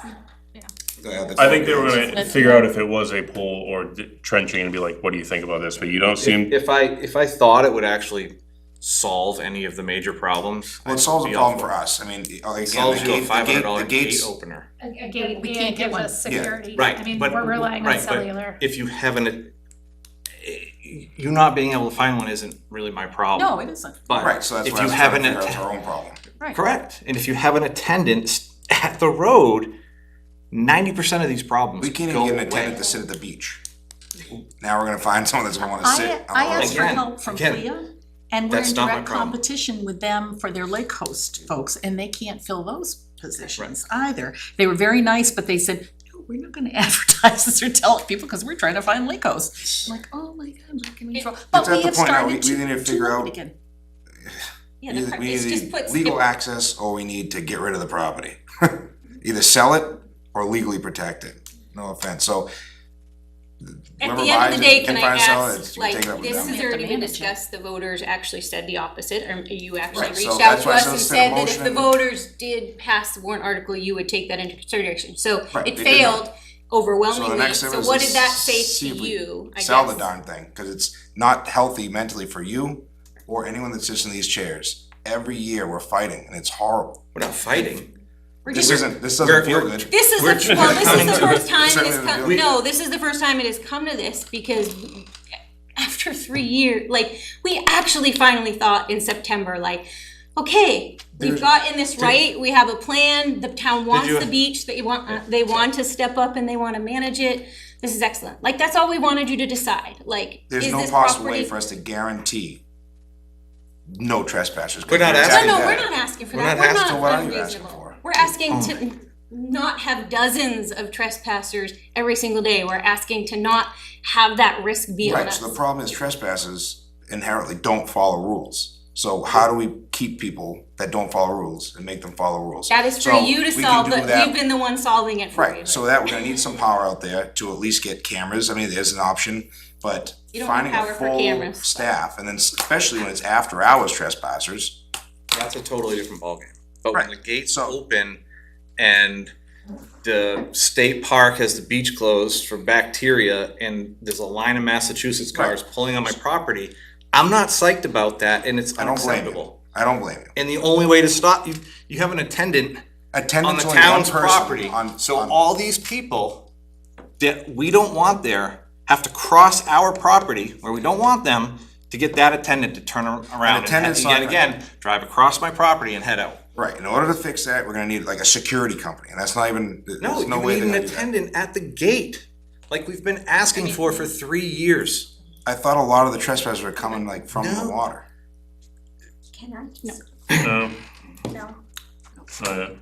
I think they were gonna figure out if it was a pole or trenching and be like, what do you think about this? But you don't seem, If I thought it would actually solve any of the major problems. Well, it I'd solves the be problem all for for it. us, I mean, again, Solves the you a gate, $500 the gate gates, opener. A gate, We can't get gives one. us security. Right, I mean, but- we're relying on right, but- cellular. If you haven't, you not being able to find one isn't really my problem. No, it isn't. But right, so that's if why I you was have trying to an figure out it's our own problem. Right. correct, and if you have an attendant at the road, 90% of these problems We can't go even get an attendant away. to sit at the beach. Now we're gonna find someone that's gonna wanna sit on the I road. asked for Again, help from again, Clea, and we're that's in not my direct problem. competition with them for their Lake Coast folks, and they can't fill those positions either. They were very nice, but they said, no, we're not gonna advertise this or tell people, because we're trying to find Lake Coast. I'm like, oh my God, what can we do? But It's at we the have point now, started we need to to figure look out- again. Yeah, We it's just need puts. legal access, or we need to get rid of the property. Either sell it or legally protect it, no offense, so. At whoever the end of buys the it, day, you can I find sell it, ask, you can like, take it up with this them. has have to already been manage it. discussed, the voters actually said the opposite, or you actually Right, reached so out that's to why I us said and instead said of that if the motion- voters did pass the warrant article, you would take that into consideration, so Right, it they did not. failed So overwhelmingly, the next step so is what to did that say see to if we you, I guess? Sell the darn thing, cause it's not healthy mentally for you or anyone that sits in these chairs. Every year we're fighting and it's horrible. We're not fighting. We're This just- doesn't we're- feel we're- good. This is We're the, well, this is coming the to first it. time it Certainly has come, we- no, this is the first time it has come to this, because after 3 years, like, we actually finally thought in September, like, okay, we've gotten this right, we have a plan, the town wants you- the beach, they want to step up and they wanna manage it, this is excellent, like, that's all we wanted you to decide, like, There's is no this possible way property? for us to guarantee no trespassers. We're not No, asking no, that. we're not asking for We're that, not we're asking- not So what are you asking unreasonable. for? We're asking to not have dozens of trespassers every single day, we're asking to not have that risk be on Right, us. so the problem is trespassers inherently don't follow rules. So how do we keep people that don't follow rules and make them follow rules? That is for So you to we can solve, do but that. we've been the one solving it for you. Right, so that we're gonna need some power out there to at least get cameras, I mean, there's an option, but You don't need finding a power for full cameras. staff, and then especially when it's after hours trespassers, That's a totally different ballgame. but when Right, the gates so- open and the state park has the beach closed for bacteria and there's a line of Massachusetts cars pulling on my property, I'm not psyched about that and it's I don't blame you. unacceptable. I don't blame you. And the only way to stop, you have an attendant on Attendance the only one town's person property. So all these people that we don't want there have to cross our property where we don't want them to get that attendant to turn around and attendant's not again, drive across my property and head out. Right, in order to fix that, we're gonna need like a security company, and that's not even, No, there's no you way need they're an gonna do that. attendant at the gate, like we've been asking for 3 years. I thought a lot of the trespassers were coming like from the No. water. Can I? No. No. No.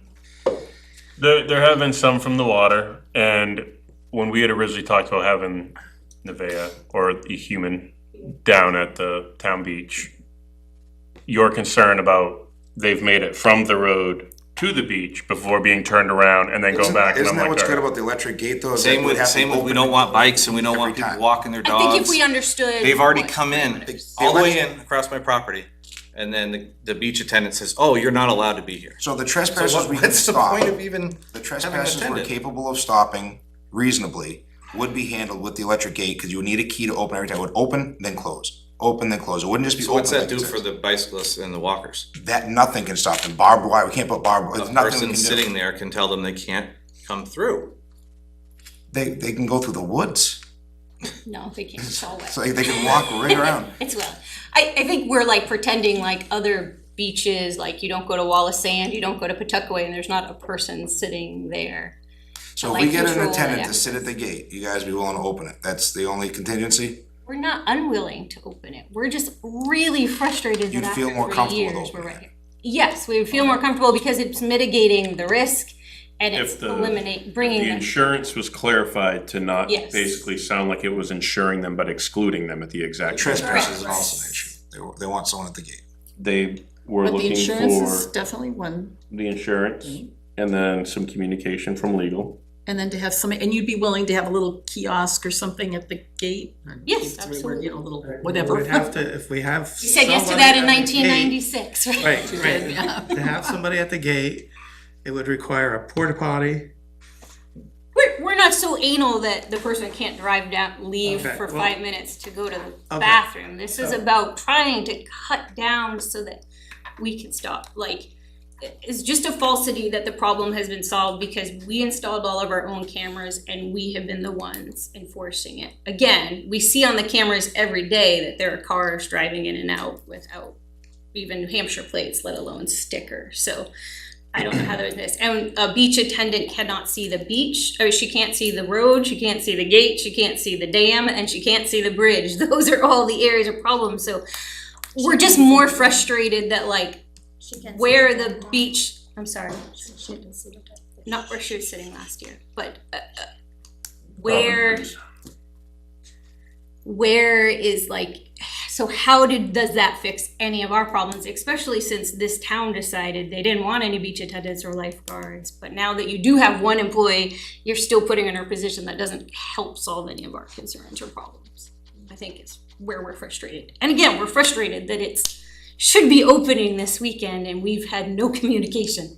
There have been some from the water, and when we had originally talked about having Nevaeh or a human down at the town beach, your concern about they've made it from the road to the beach before being turned around and then go back, and Isn't I'm that like, what's good all right. about the electric gate though? is that Same we with, have to we open don't it want bikes and we don't every want people time. walking their I dogs. think if we understood. They've already what- come in, The all the way elect- in across my property, and then the beach attendant says, oh, you're not allowed to be here. So the So trespassers we can what's the point stop, of even, the trespassers we're attendant. capable of stopping reasonably would be handled with the electric gate, cause you would need a key to open every time. It would open, then close, open, then close. It wouldn't just be so open. what's that like it do says. for the bicyclists and the walkers? That nothing can stop them. Barbed wire, we can't put barbed, A there's nothing we person can sitting do. there can tell them they can't come through. They can go through the woods, No, they can't, it's all wet. so they can walk right around. It's well, I think we're like pretending like other beaches, like you don't go to Wall of Sand, you don't go to Pawtuckaway, and there's not a person sitting there. So if Like we get an control attendant it. to sit at the gate, you guys be willing to open it? That's the only contingency? We're not unwilling to open it, we're just really frustrated You'd that feel after more 3 comfortable with years, we're opening right it. here. Yes, we would feel more comfortable because it's mitigating the risk and it's If the bringing The them. insurance was clarified to not Yes. basically sound like it was insuring them, but excluding them at the exact. Trespass is Correct. also an issue. They want someone at the gate. They were But the looking insurance is for definitely one, the insurance and then some communication from legal. and then to have somebody, and you'd be willing to have a little kiosk or something at the gate? Yes, It's a weird word, absolutely. you know, a little We'd whatever. have to, if we have. You said yes to somebody that in at the gate- 1996, right? Right, right. Yeah. To have somebody at the gate, it would require a porta potty. We're not so anal that the person can't drive down, leave Okay, for well- 5 minutes to go to the Okay. bathroom. This is So- about trying to cut down so that we can stop. Like, it's just a falsity that the problem has been solved because we installed all of our own cameras and we have been the ones enforcing it. Again, we see on the cameras every day that there are cars driving in and out without even New Hampshire plates, let alone stickers. So I don't know how there's this. And a beach attendant cannot see the beach, or she can't see the road, she can't see the gate, she can't see the dam, and she can't see the bridge. Those are all the areas of problem. So we're just more frustrated that like where the beach, I'm sorry, not where she was sitting last year, but where is like, so how does that fix any of our problems, especially since this town decided they didn't want any beach attendants or lifeguards, but now that you do have one employee, you're still putting her in a position that doesn't help solve any of our concerns or problems. I think it's where we're frustrated. And again, we're frustrated that it's should be opening this weekend and we've had no communication.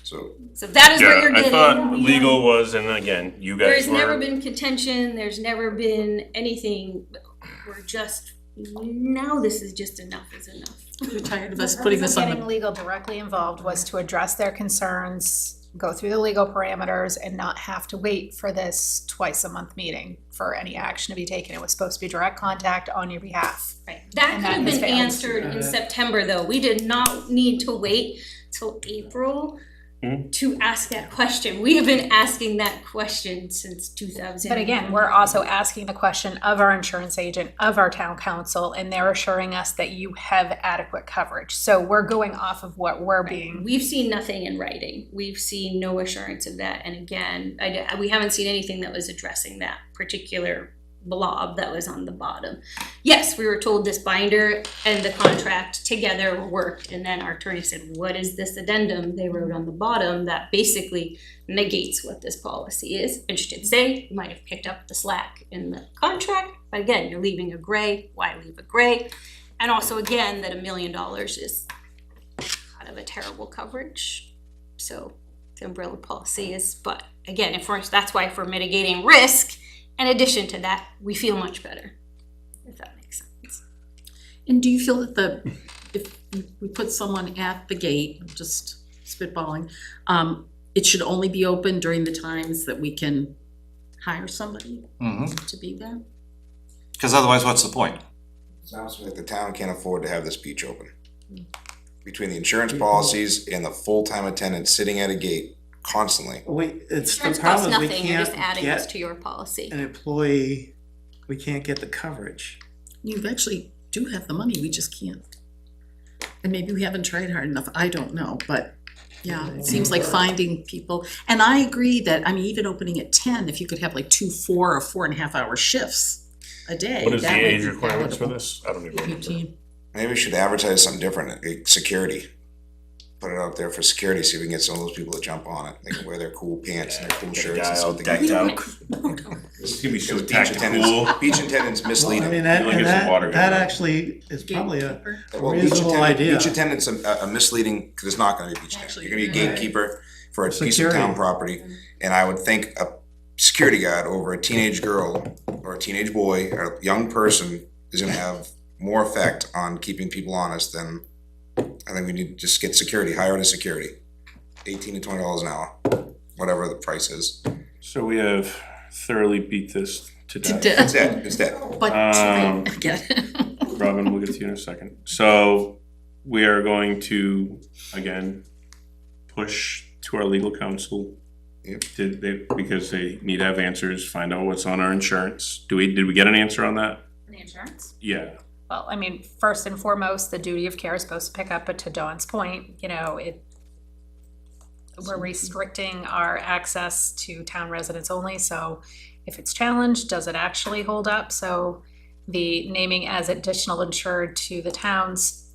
So that is what Yeah, you're I getting. thought We legal don't- was, and again, you guys There's were. never been contention, there's never been anything, we're just, now this is just enough is enough. We're tired of us The putting purpose this of on getting the, legal directly involved was to address their concerns, go through the legal parameters, and not have to wait for this twice-a-month meeting for any action to be taken. It was supposed to be direct contact on your behalf. Right, that And could that have has been failed. answered in September, though, we did not need to wait till April to ask that question. We have been asking that question since 2000. But again, we're also asking the question of our insurance agent, of our town council, and they're assuring us that you have adequate coverage. So we're going off of what we're being. We've seen nothing in writing. We've seen no assurance of that. And again, we haven't seen anything that was addressing that particular blob that was on the bottom. Yes, we were told this binder and the contract together worked. And then our attorney said, what is this addendum they wrote on the bottom that basically negates what this policy is? And she did say, you might have picked up the slack in the contract. But again, you're leaving a gray. Why leave a gray? And also, again, that $1 million is kind of a terrible coverage. So the umbrella policy is, but again, that's why if we're mitigating risk, in addition to that, we feel much better, if that makes sense. And do you feel that if we put someone at the gate, just spitballing, it should only be open during the times that we can hire somebody to be there? Cause otherwise, what's the point? Sounds like the town can't afford to have this beach open. Between the insurance policies and the full-time attendants sitting at a gate constantly. It's, the Insurance costs problem is we nothing, you're just can't adding this get to your policy. an employee, we can't get the coverage. You actually do have the money, we just can't. And maybe we haven't tried hard enough, I don't know, but yeah, it seems like finding people. And I agree that, I mean, even opening at 10, if you could have like 2 4 or 4.5 hour shifts a day. What is the that would age be requirements for palatable. this? I don't even remember. 18. Maybe we should advertise something different, like security. Put it out there for security, see if we can get some of those people to jump on it. They can wear their cool pants and their cool shirts and Guy all something. decked out. This is gonna be so Beach tactical. attendants, beach attendants misleading. I mean, that, Like and it's a water that gun. actually is probably a Gatekeeper. Well, reasonable idea. beach attendants are misleading, because it's not gonna be beach attendant. You're gonna be a gatekeeper for a piece of Security. town property. And I would think a security guard over a teenage girl or a teenage boy or a young person is gonna have more effect on keeping people honest than, I think we need to just get security, hire a security. $18 to $20 an hour, whatever the price is. So we have thoroughly beat this to To death. death. It's dead, it's dead. But, Um, I get it. Robin, we'll get to you in a second. So we are going to, again, push to our legal counsel. Yep. Because they need to have answers, find out what's on our insurance. Did we get an answer on that? The insurance? Yeah. Well, I mean, first and foremost, the duty of care is supposed to pick up, but to Dawn's point, you know, we're restricting our access to town residents only, so if it's challenged, does it actually hold up? So the naming as additional insured to the town's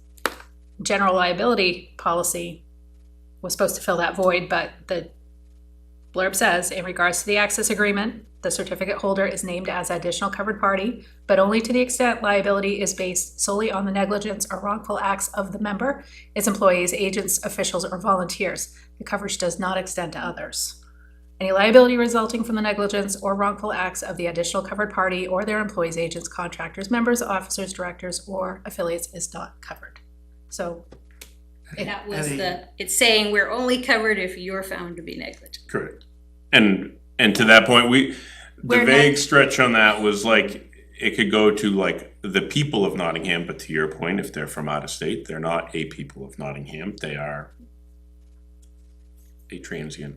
general liability policy was supposed to fill that void, but the blurb says, in regards to the access agreement, the certificate holder is named as additional covered party, but only to the extent liability is based solely on the negligence or wrongful acts of the member, its employees, agents, officials, or volunteers. The coverage does not extend to others. Any liability resulting from the negligence or wrongful acts of the additional covered party or their employees, agents, contractors, members, officers, directors, or affiliates is not covered. So That was Any- it's saying we're only covered if you're found to be negligent. Correct. And to that point, the We're vague not- stretch on that was like, it could go to like the people of Nottingham, but to your point, if they're from out of state, they're not a people of Nottingham, they are a transient.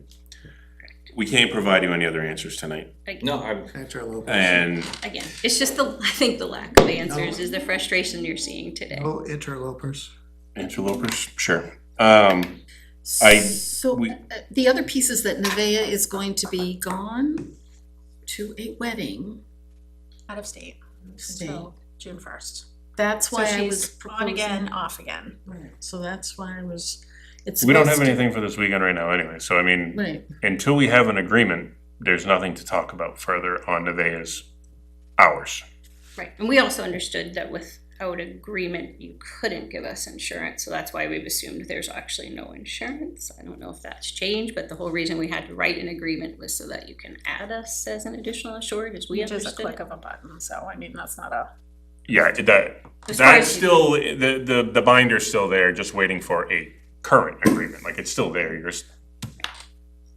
We can't provide you any other answers tonight, No, I'm, Interlopers. and Again, it's just I think the lack of answers is the frustration you're seeing today. No interlopers. interlopers, sure. So, we- the other piece is that Nevaeh is going to be gone to a wedding. out of state until June 1st. That's So why I was she's proposing. on again, off again. Right, so that's why I was, it's. we don't have supposed to- anything for this weekend right now anyway, so I mean, Right, until we have an agreement, there's nothing to talk about further on Nevaeh's hours. Right, and we also understood that without agreement, you couldn't give us insurance, so that's why we've assumed there's actually no insurance. I don't know if that's changed, but the whole reason we had to write an agreement was so that you can add us as an additional assured, as we Which is a understood click it. of a button, so I mean, that's not a. Yeah, As far that's as- still, the binder's still there, just waiting for a current agreement, like it's still there,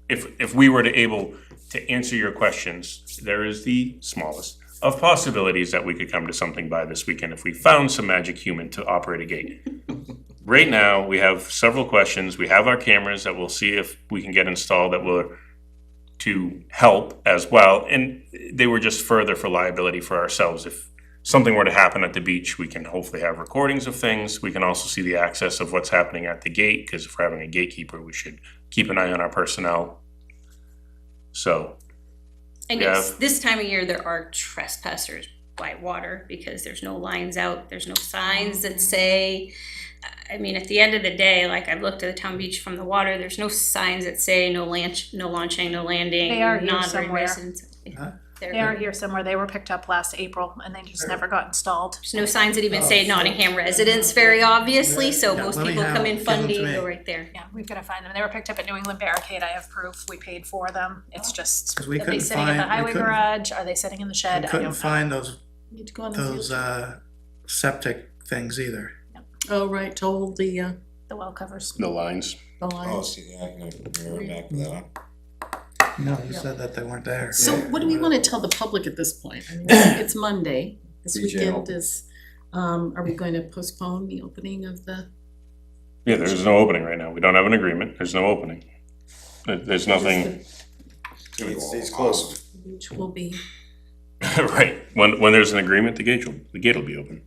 if we were to able to answer your questions, there is the smallest of possibilities that we could come to something by this weekend if we found some magic human to operate a gate. Right now, we have several questions, we have our cameras that we'll see if we can get installed that will to help as well, and they were just further for liability for ourselves. If something were to happen at the beach, we can hopefully have recordings of things. We can also see the access of what's happening at the gate, because if we're having a gatekeeper, we should keep an eye on our personnel. So, And Yeah. yes, this time of year, there are trespassers by water because there's no lines out, there's no signs that say, I mean, at the end of the day, like I've looked at the town beach from the water, there's no signs that say no launching, no landing, They are here non-resident somewhere. residents. They are here somewhere. They were picked up last April and they just never got installed. There's no signs that even say Nottingham residents very obviously, so Yeah, most let me people have come it. in Give them to funding, me. go right there. Yeah, we've gotta find them. They were picked up at New England Barricade. I have proof. We paid for them. It's just, 'Cause we are they couldn't sitting in the find- we highway couldn't- garage? Are they sitting in the shed? I I couldn't don't know. find those, Need to go on the field. septic things either. Oh, right, to hold the The well covers. The lines. Oh, lines. see, yeah, I can remember back to that. No, you said that they weren't there. So what do we wanna tell the public at this point? I mean, it's Monday, this DJ weekend open. is, are we going to postpone the opening of the? Yeah, there's no opening right now. We don't have an agreement. There's no opening. There's nothing, Stays closed. Which will be, right. When there's an agreement, the gate will be open.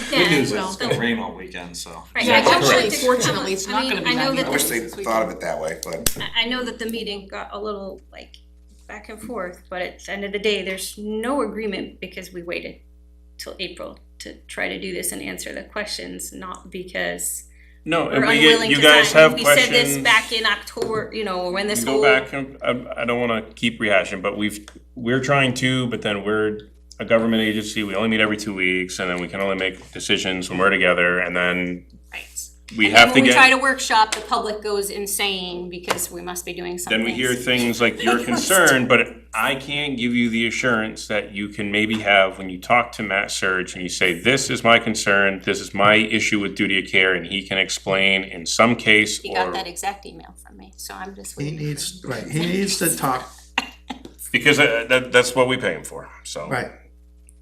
Good news is well, it's gonna rain all weekend, so. Right, Yeah, I correct. actually did- Fortunately, it's I not mean, gonna be I know that that I wish this- they this weekend. thought of it that way, but I know that the meeting got a little like back and forth, but at the end of the day, there's no agreement because we waited till April to try to do this and answer the questions, not because No, we're and unwilling you to guys sign. have We questions. said this back in October, you know, when this Go whole. back, and I don't wanna keep rehashing, but we're trying to, but then we're a government agency, we only meet every 2 weeks, and then we can only make decisions when we're together, and then Right. we And then have to when we try get, to workshop, the public goes insane because we must be doing something. then we hear things like your concern, but I can't give you the assurance that you can maybe have when you talk to Matt Surge and you say, this is my concern, this is my issue with duty of care, and he can explain in some case He got or, that exact email from me, so I'm just He waiting. for needs, him. right, he needs to talk, because that's what we pay him for, so. right.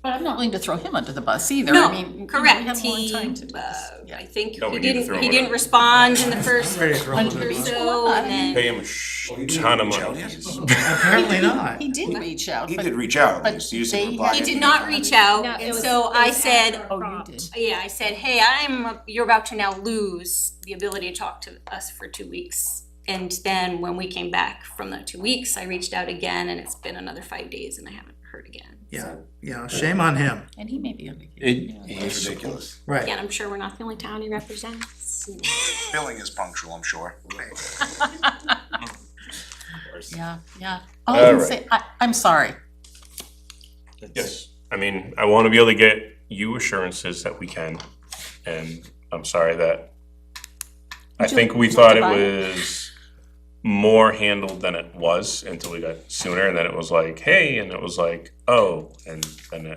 But I'm not willing to throw him under the bus either, I mean, you know, we Correct, have a long he, time to do this. I Yeah. think No, we he need to didn't, throw he him didn't under- respond in the first Ready to throw him under the month or bus. so, and Pay then. him a ton of money. Apparently not. He did reach out, he but did reach out, but he just used they- to reply. He did not reach out, No, it and was- so it I was said, after a Oh, you prompt. did. yeah, I said, hey, you're about to now lose the ability to talk to us for 2 weeks. And then when we came back from the 2 weeks, I reached out again, and it's been another 5 days and I haven't heard again. Yeah, shame on him, and he may be on vacation. It's ridiculous. right. Again, I'm sure we're not the only town he represents. Billing is punctual, I'm sure. Yeah. All I can All say, I'm sorry. Yes, I mean, I wanna be able to get you assurances that we can, and I'm sorry that, I Would you think we like thought to it buy was more handled than it was until we got sooner, and then it was like, hey, and it was like, oh, and then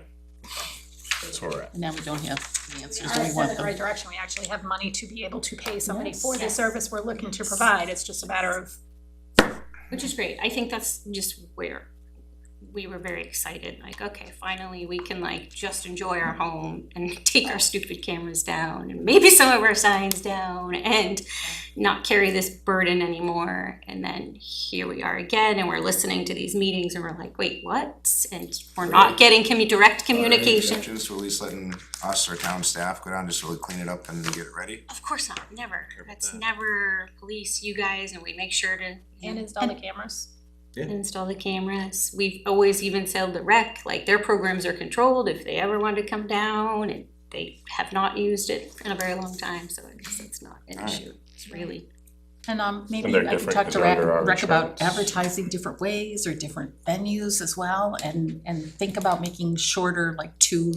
that's where we're at. Now we don't have the answers It's we in want the them. right direction. We actually have money to be able to pay somebody Yes. for the Yes. service we're looking to provide. It's just a matter of Which is great. I think that's just where we were very excited, like, okay, finally we can like just enjoy our home and take our stupid cameras down and maybe some of our signs down and not carry this burden anymore. And then here we are again and we're listening to these meetings and we're like, wait, what? And we're not getting direct communication. Objections to at least letting us or town staff go down, just really clean it up and get it ready. Of course not, never. That's never police, you guys, and we make sure to. and install the cameras. Install the cameras. We've always even said the rec, like their programs are controlled if they ever want to come down, and they have not used it in a very long time, so I guess it's not an issue. It's really. And maybe And they're I can different talk 'cause to they're under our Rec about insurance. advertising different ways or different venues as well, and think about making shorter, like 2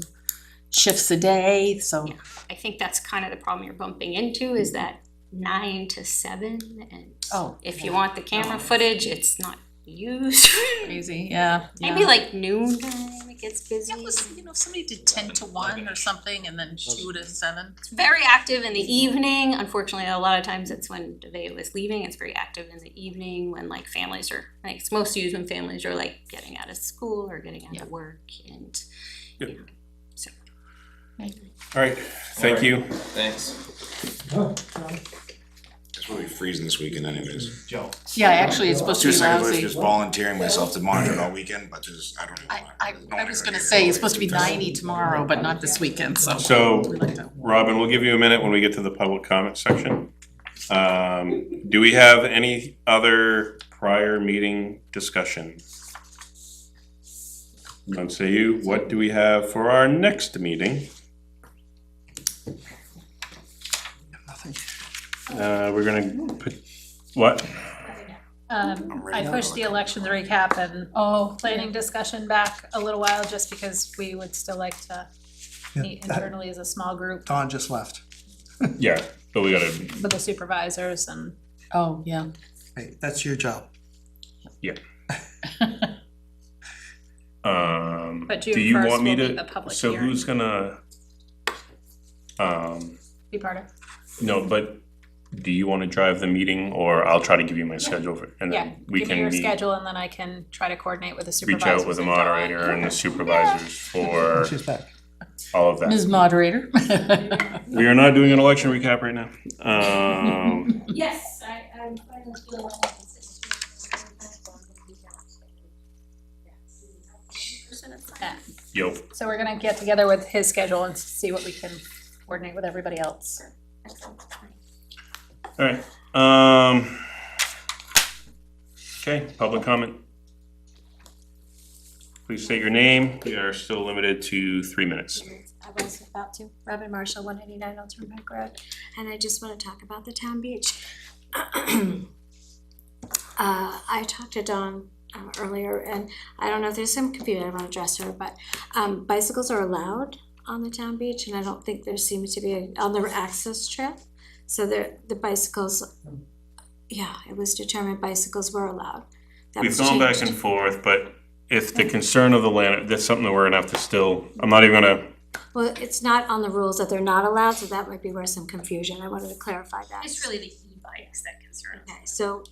shifts a day, so. Yeah. I think that's kind of the problem you're bumping into is that 9 to 7, and Oh, if you want the camera footage, it's not used. crazy, yeah. Maybe like noon time, it gets busy. It was, if somebody did 10 to 1 or something and then 2 to 7. It's very active in the evening. Unfortunately, a lot of times it's when Devea was leaving. It's very active in the evening when like families are, like it's most used when families are like getting out of school or getting out of work and, you know, so. All right, thank you. Thanks. It's really freezing this weekend anyways. Yeah, actually, it's supposed to be Seriously, I was lousy. just volunteering myself to monitor it all weekend, but just, I don't know. I was gonna say, it's supposed to be 90 tomorrow, but not this weekend, so. So, we like to- Robin, we'll give you a minute when we get to the public comment section. Do we have any other prior meeting discussion? Don't say you, what do we have for our next meeting? Nothing. We're gonna put, what? I pushed the elections recap and planning discussion back a little while, just because we would still like to meet internally as a small group Dawn just left. Yeah, but we gotta, with the supervisors and. Oh, yeah. Hey, that's your job. But do June you 1st want me will be to, the public so hearing. who's gonna, Be part of. no, but do you wanna drive the meeting, or I'll try to give you my schedule for, and Yeah, then we give me can your meet, schedule and then I can try to coordinate with the reach supervisors. out with the and Dawn. moderator and the supervisors for She's back. all of that. Ms. Moderator. We are not doing an election recap right now. Yes, I'm finally feeling like Yeah. Yo, So we're gonna get together with his schedule and see what we can coordinate with everybody else. alright, okay, public comment. Please state your name, we are still limited to 3 minutes. I was about to. Robin Marshall, 189 Old Turnpike Road, and I just want to talk about the town beach. I talked to Dawn earlier, and I don't know if there's some confusion, I want to address her, but bicycles are allowed on the town beach, and I don't think there seems to be on the access trail. So the bicycles, yeah, it was determined bicycles were allowed. That We've was gone back changed. and forth, but if the concern of the land, that's something that we're gonna have to still, I'm not even gonna, Well, it's not on the rules that they're not allowed, so that might be where some confusion. I wanted to clarify that. It's really the e-bikes that concern me. Okay, so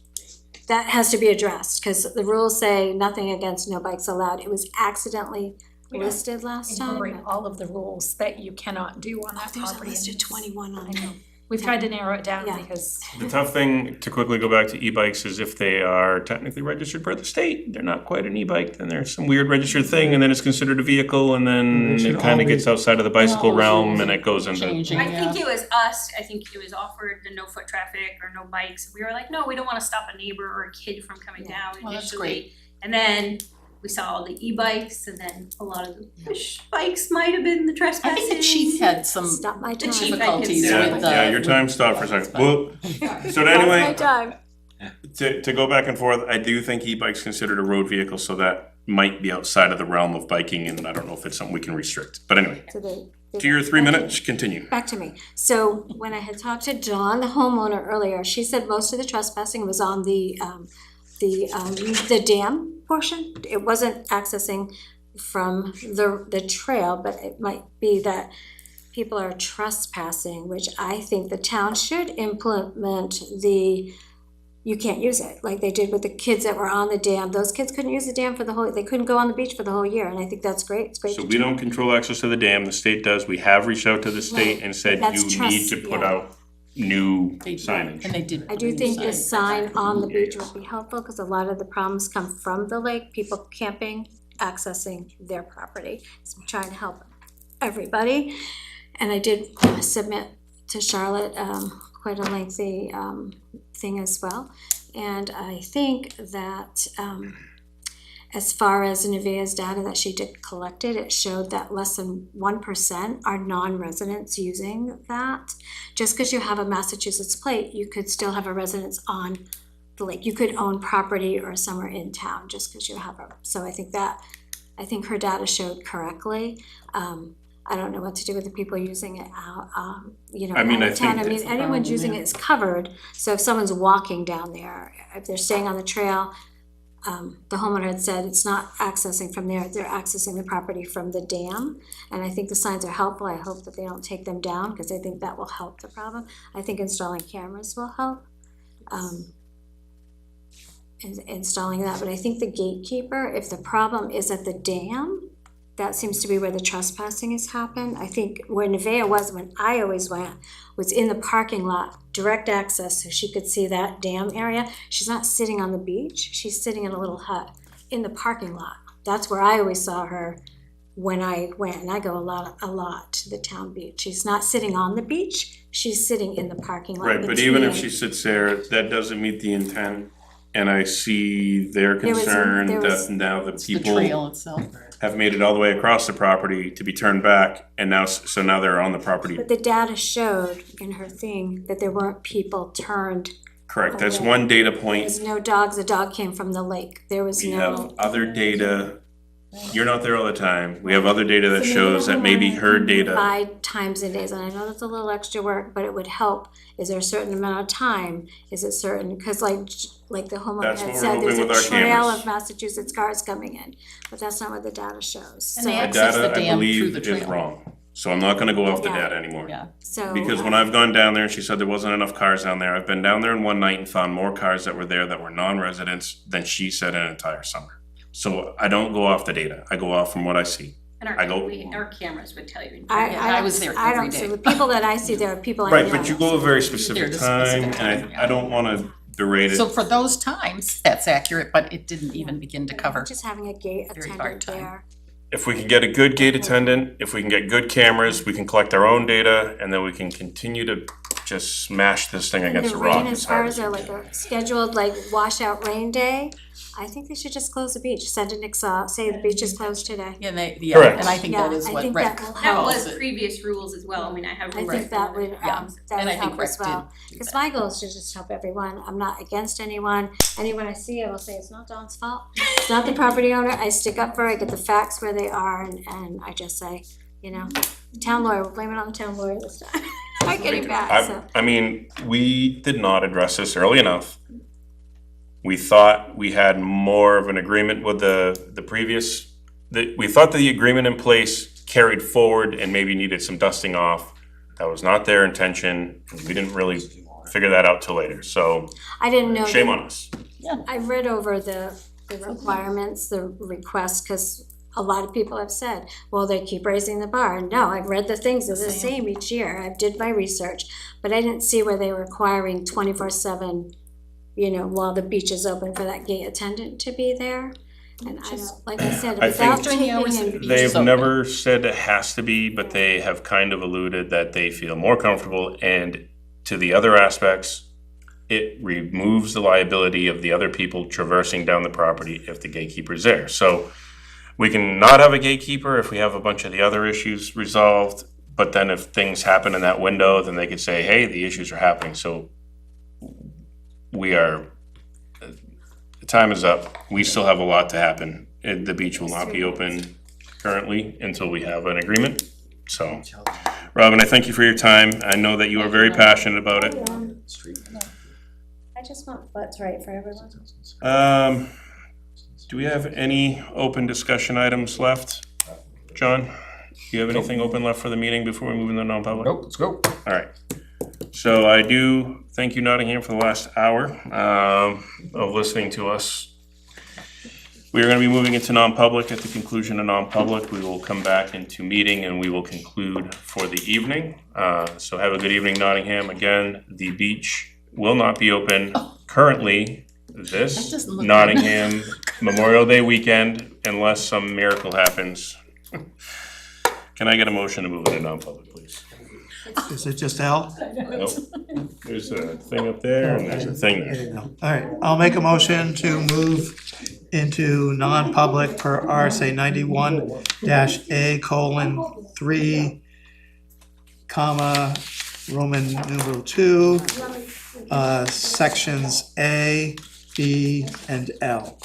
that has to be addressed, because the rules say nothing against no bikes allowed. It was accidentally We don't listed last time. Incorporate all of the rules that you cannot do on that There's a property. list of and 21 on I know. it. We've tried to narrow it down Yeah. because the tough thing, to quickly go back to e-bikes, is if they are technically registered by the state, they're not quite an e-bike, then there's some weird registered thing, and then it's considered a vehicle, and then They should it kinda all gets be- outside of the bicycle all realm, be and it goes into. changing. I think it was us, I think it was offered the no foot traffic or no bikes. We were like, no, we don't wanna stop a neighbor or a kid from coming down Well, that's initially. And then we saw all the e-bikes, and then a lot of the push bikes might have been the I trespassing. think the chief had some Stop my The time. chief- difficulties Yeah, with yeah, your time stopped for a second. Well, so anyway, Stop my time. to go back and forth, I do think e-bike's considered a road vehicle, so that might be outside of the realm of biking, and I don't know if it's something we can restrict. But anyway, So to your 3 minutes, continue. Back to me. So when I had talked to Dawn, the homeowner, earlier, she said most of the trespassing was on the dam portion. It wasn't accessing from the trail, but it might be that people are trespassing, which I think the town should implement you can't use it, like they did with the kids that were on the dam. Those kids couldn't use the dam they couldn't go on the beach for the whole year, and I think that's great. It's great. So to we do. don't control access to the dam, the state does. We have reached out to the state and said That's you need trust, to put yeah. out new They- signage. And they did. I do think the sign on the beach would be helpful, because a lot of the problems come from the lake, people camping, accessing their property. So I'm trying to help everybody. And I did submit to Charlotte, quite a lengthy, thing as well. And I think that, as far as Nevaeh's data that she did collected, it showed that less than 1% are non-residents using that. Just because you have a Massachusetts plate, you could still have a residence on the lake. You could own property or somewhere in town just because you have so I think her data showed correctly. I don't know what to do with the people using it out, I mean, out I of town. think I mean, that's the anyone's problem, using yeah. it is covered. So if someone's walking down there, if they're staying on the trail, the homeowner had said it's not accessing from there, they're accessing the property from the dam. And I think the signs are helpful. I hope that they don't take them down, because I think that will help the problem. I think installing cameras will help. Installing that, but I think the gatekeeper, if the problem is at the dam, that seems to be where the trespassing has happened. I think where Nevaeh was, when I always went, was in the parking lot, direct access, so she could see that dam area. She's not sitting on the beach, she's sitting in a little hut in the parking lot. That's where I always saw her when I went, and I go a lot to the town beach. She's not sitting on the beach, she's sitting in the parking lot. Right, but even if between- she sits there, that doesn't meet the intent. And I see their There was- concern there was- that now the The people trail itself. have made it all the way across the property to be turned back, and now, so now they're on the property. But the data showed in her thing that there weren't people turned Correct, that's Okay. one data There point. was no dogs, a dog came from the lake, there was We no. have other data, you're not there all the time, we have other data that shows that maybe her data, 5 times a day, and I know that's a little extra work, but it would help. Is there a certain amount of time? Is it certain, cause like the homeowner That's had what we're said, there's hoping with a our trail cameras. of Massachusetts cars coming in, but that's not what the data shows. And they So, the access data, the I dam through believe, the is trail. wrong. So I'm not gonna go off the Yeah. data anymore. Yeah, so. Because when I've gone down there and she said there wasn't enough cars down there, I've been down there in one night and found more cars that were there that were non-residents than she said in an entire summer. So I don't go off the data, I go off from what I see. And I go- our cameras would tell you. I was there I every don't, so day. the people that I see there are people I know. Right, but you go a very There specific at a time, specific time, and yeah. I don't wanna berate so it. for those times, that's accurate, but it didn't even begin to cover. Just having a gate Very hard attendant time. there. If we can get a good gate attendant, if we can get good cameras, we can collect our own data, and then we can continue to just smash this thing And against the a rock rain, as as far hard as as a we like can. a scheduled like washout rain day, I think they should just close the beach, send an Excel, say the beach is closed today. Yeah, yeah, Correct. and I think that Yeah, is I what think Rick that will That help. calls was it. previous rules as well, I mean, I have. I think that would, Yeah. that And would I think help Rick as did well. do Because that. my goal is to just help everyone. I'm not against anyone. Anyone I see, I will say, it's not Dawn's fault. It's not the property owner. I stick up for it, I get the facts where they are, and I just say, you know, the town lawyer, we'll blame it on the town lawyer this time. I get it back, so. I mean, we did not address this early enough. We thought we had more of an agreement with the previous, we thought the agreement in place carried forward and maybe needed some dusting off. That was not their intention, we didn't really figure that out till later, so I didn't know. shame that- on us. I read over the requirements, the requests, because a lot of people have said, well, they keep raising the bar. No, I've read the things, it's the same each year. I did my research, but I didn't see where they were requiring 24/7, you know, while the beach is open for that gate attendant to be there. And I don't, like I said, I without think- During the hours taking of and. the They've So- never said it has to be, but they have kind of alluded that they feel more comfortable, and to the other aspects, it removes the liability of the other people traversing down the property if the gatekeeper's there. So we can not have a gatekeeper if we have a bunch of the other issues resolved, but then if things happen in that window, then they could say, hey, the issues are happening, so we are, the time is up, we still have a lot to happen. The beach will not be open currently until we have an agreement, so. Robin, I thank you for your time, I know that you are very passionate about it. I just want what's right for everyone. Do we have any open discussion items left? John, do you have anything open left for the meeting before we move into non-public? Nope, let's go. All right. So I do thank you, Nottingham, for the last hour of listening to us. We are going to be moving into non-public. At the conclusion of non-public, we will come back into meeting and we will conclude for the evening. So have a good evening, Nottingham. Again, the beach will not be open currently That this doesn't look good. Nottingham Memorial Day weekend unless some miracle happens. Can I get a motion to move into non-public, please? Is it just L? Nope. There's a thing up there and there's a thing There there. you go. All right, I'll make a motion to move into non-public per RSA 91-A:3, Roman numeral 2, sections A, B, and L.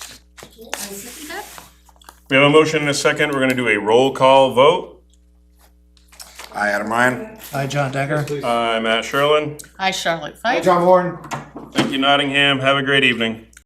We have a motion and a second. We're gonna do a roll call vote. Aye, Adam Ryan. Hi, John Decker. I'm Matt Sherlin. Hi, Charlotte Fife. John Warren. Thank you, Nottingham. Have a great evening.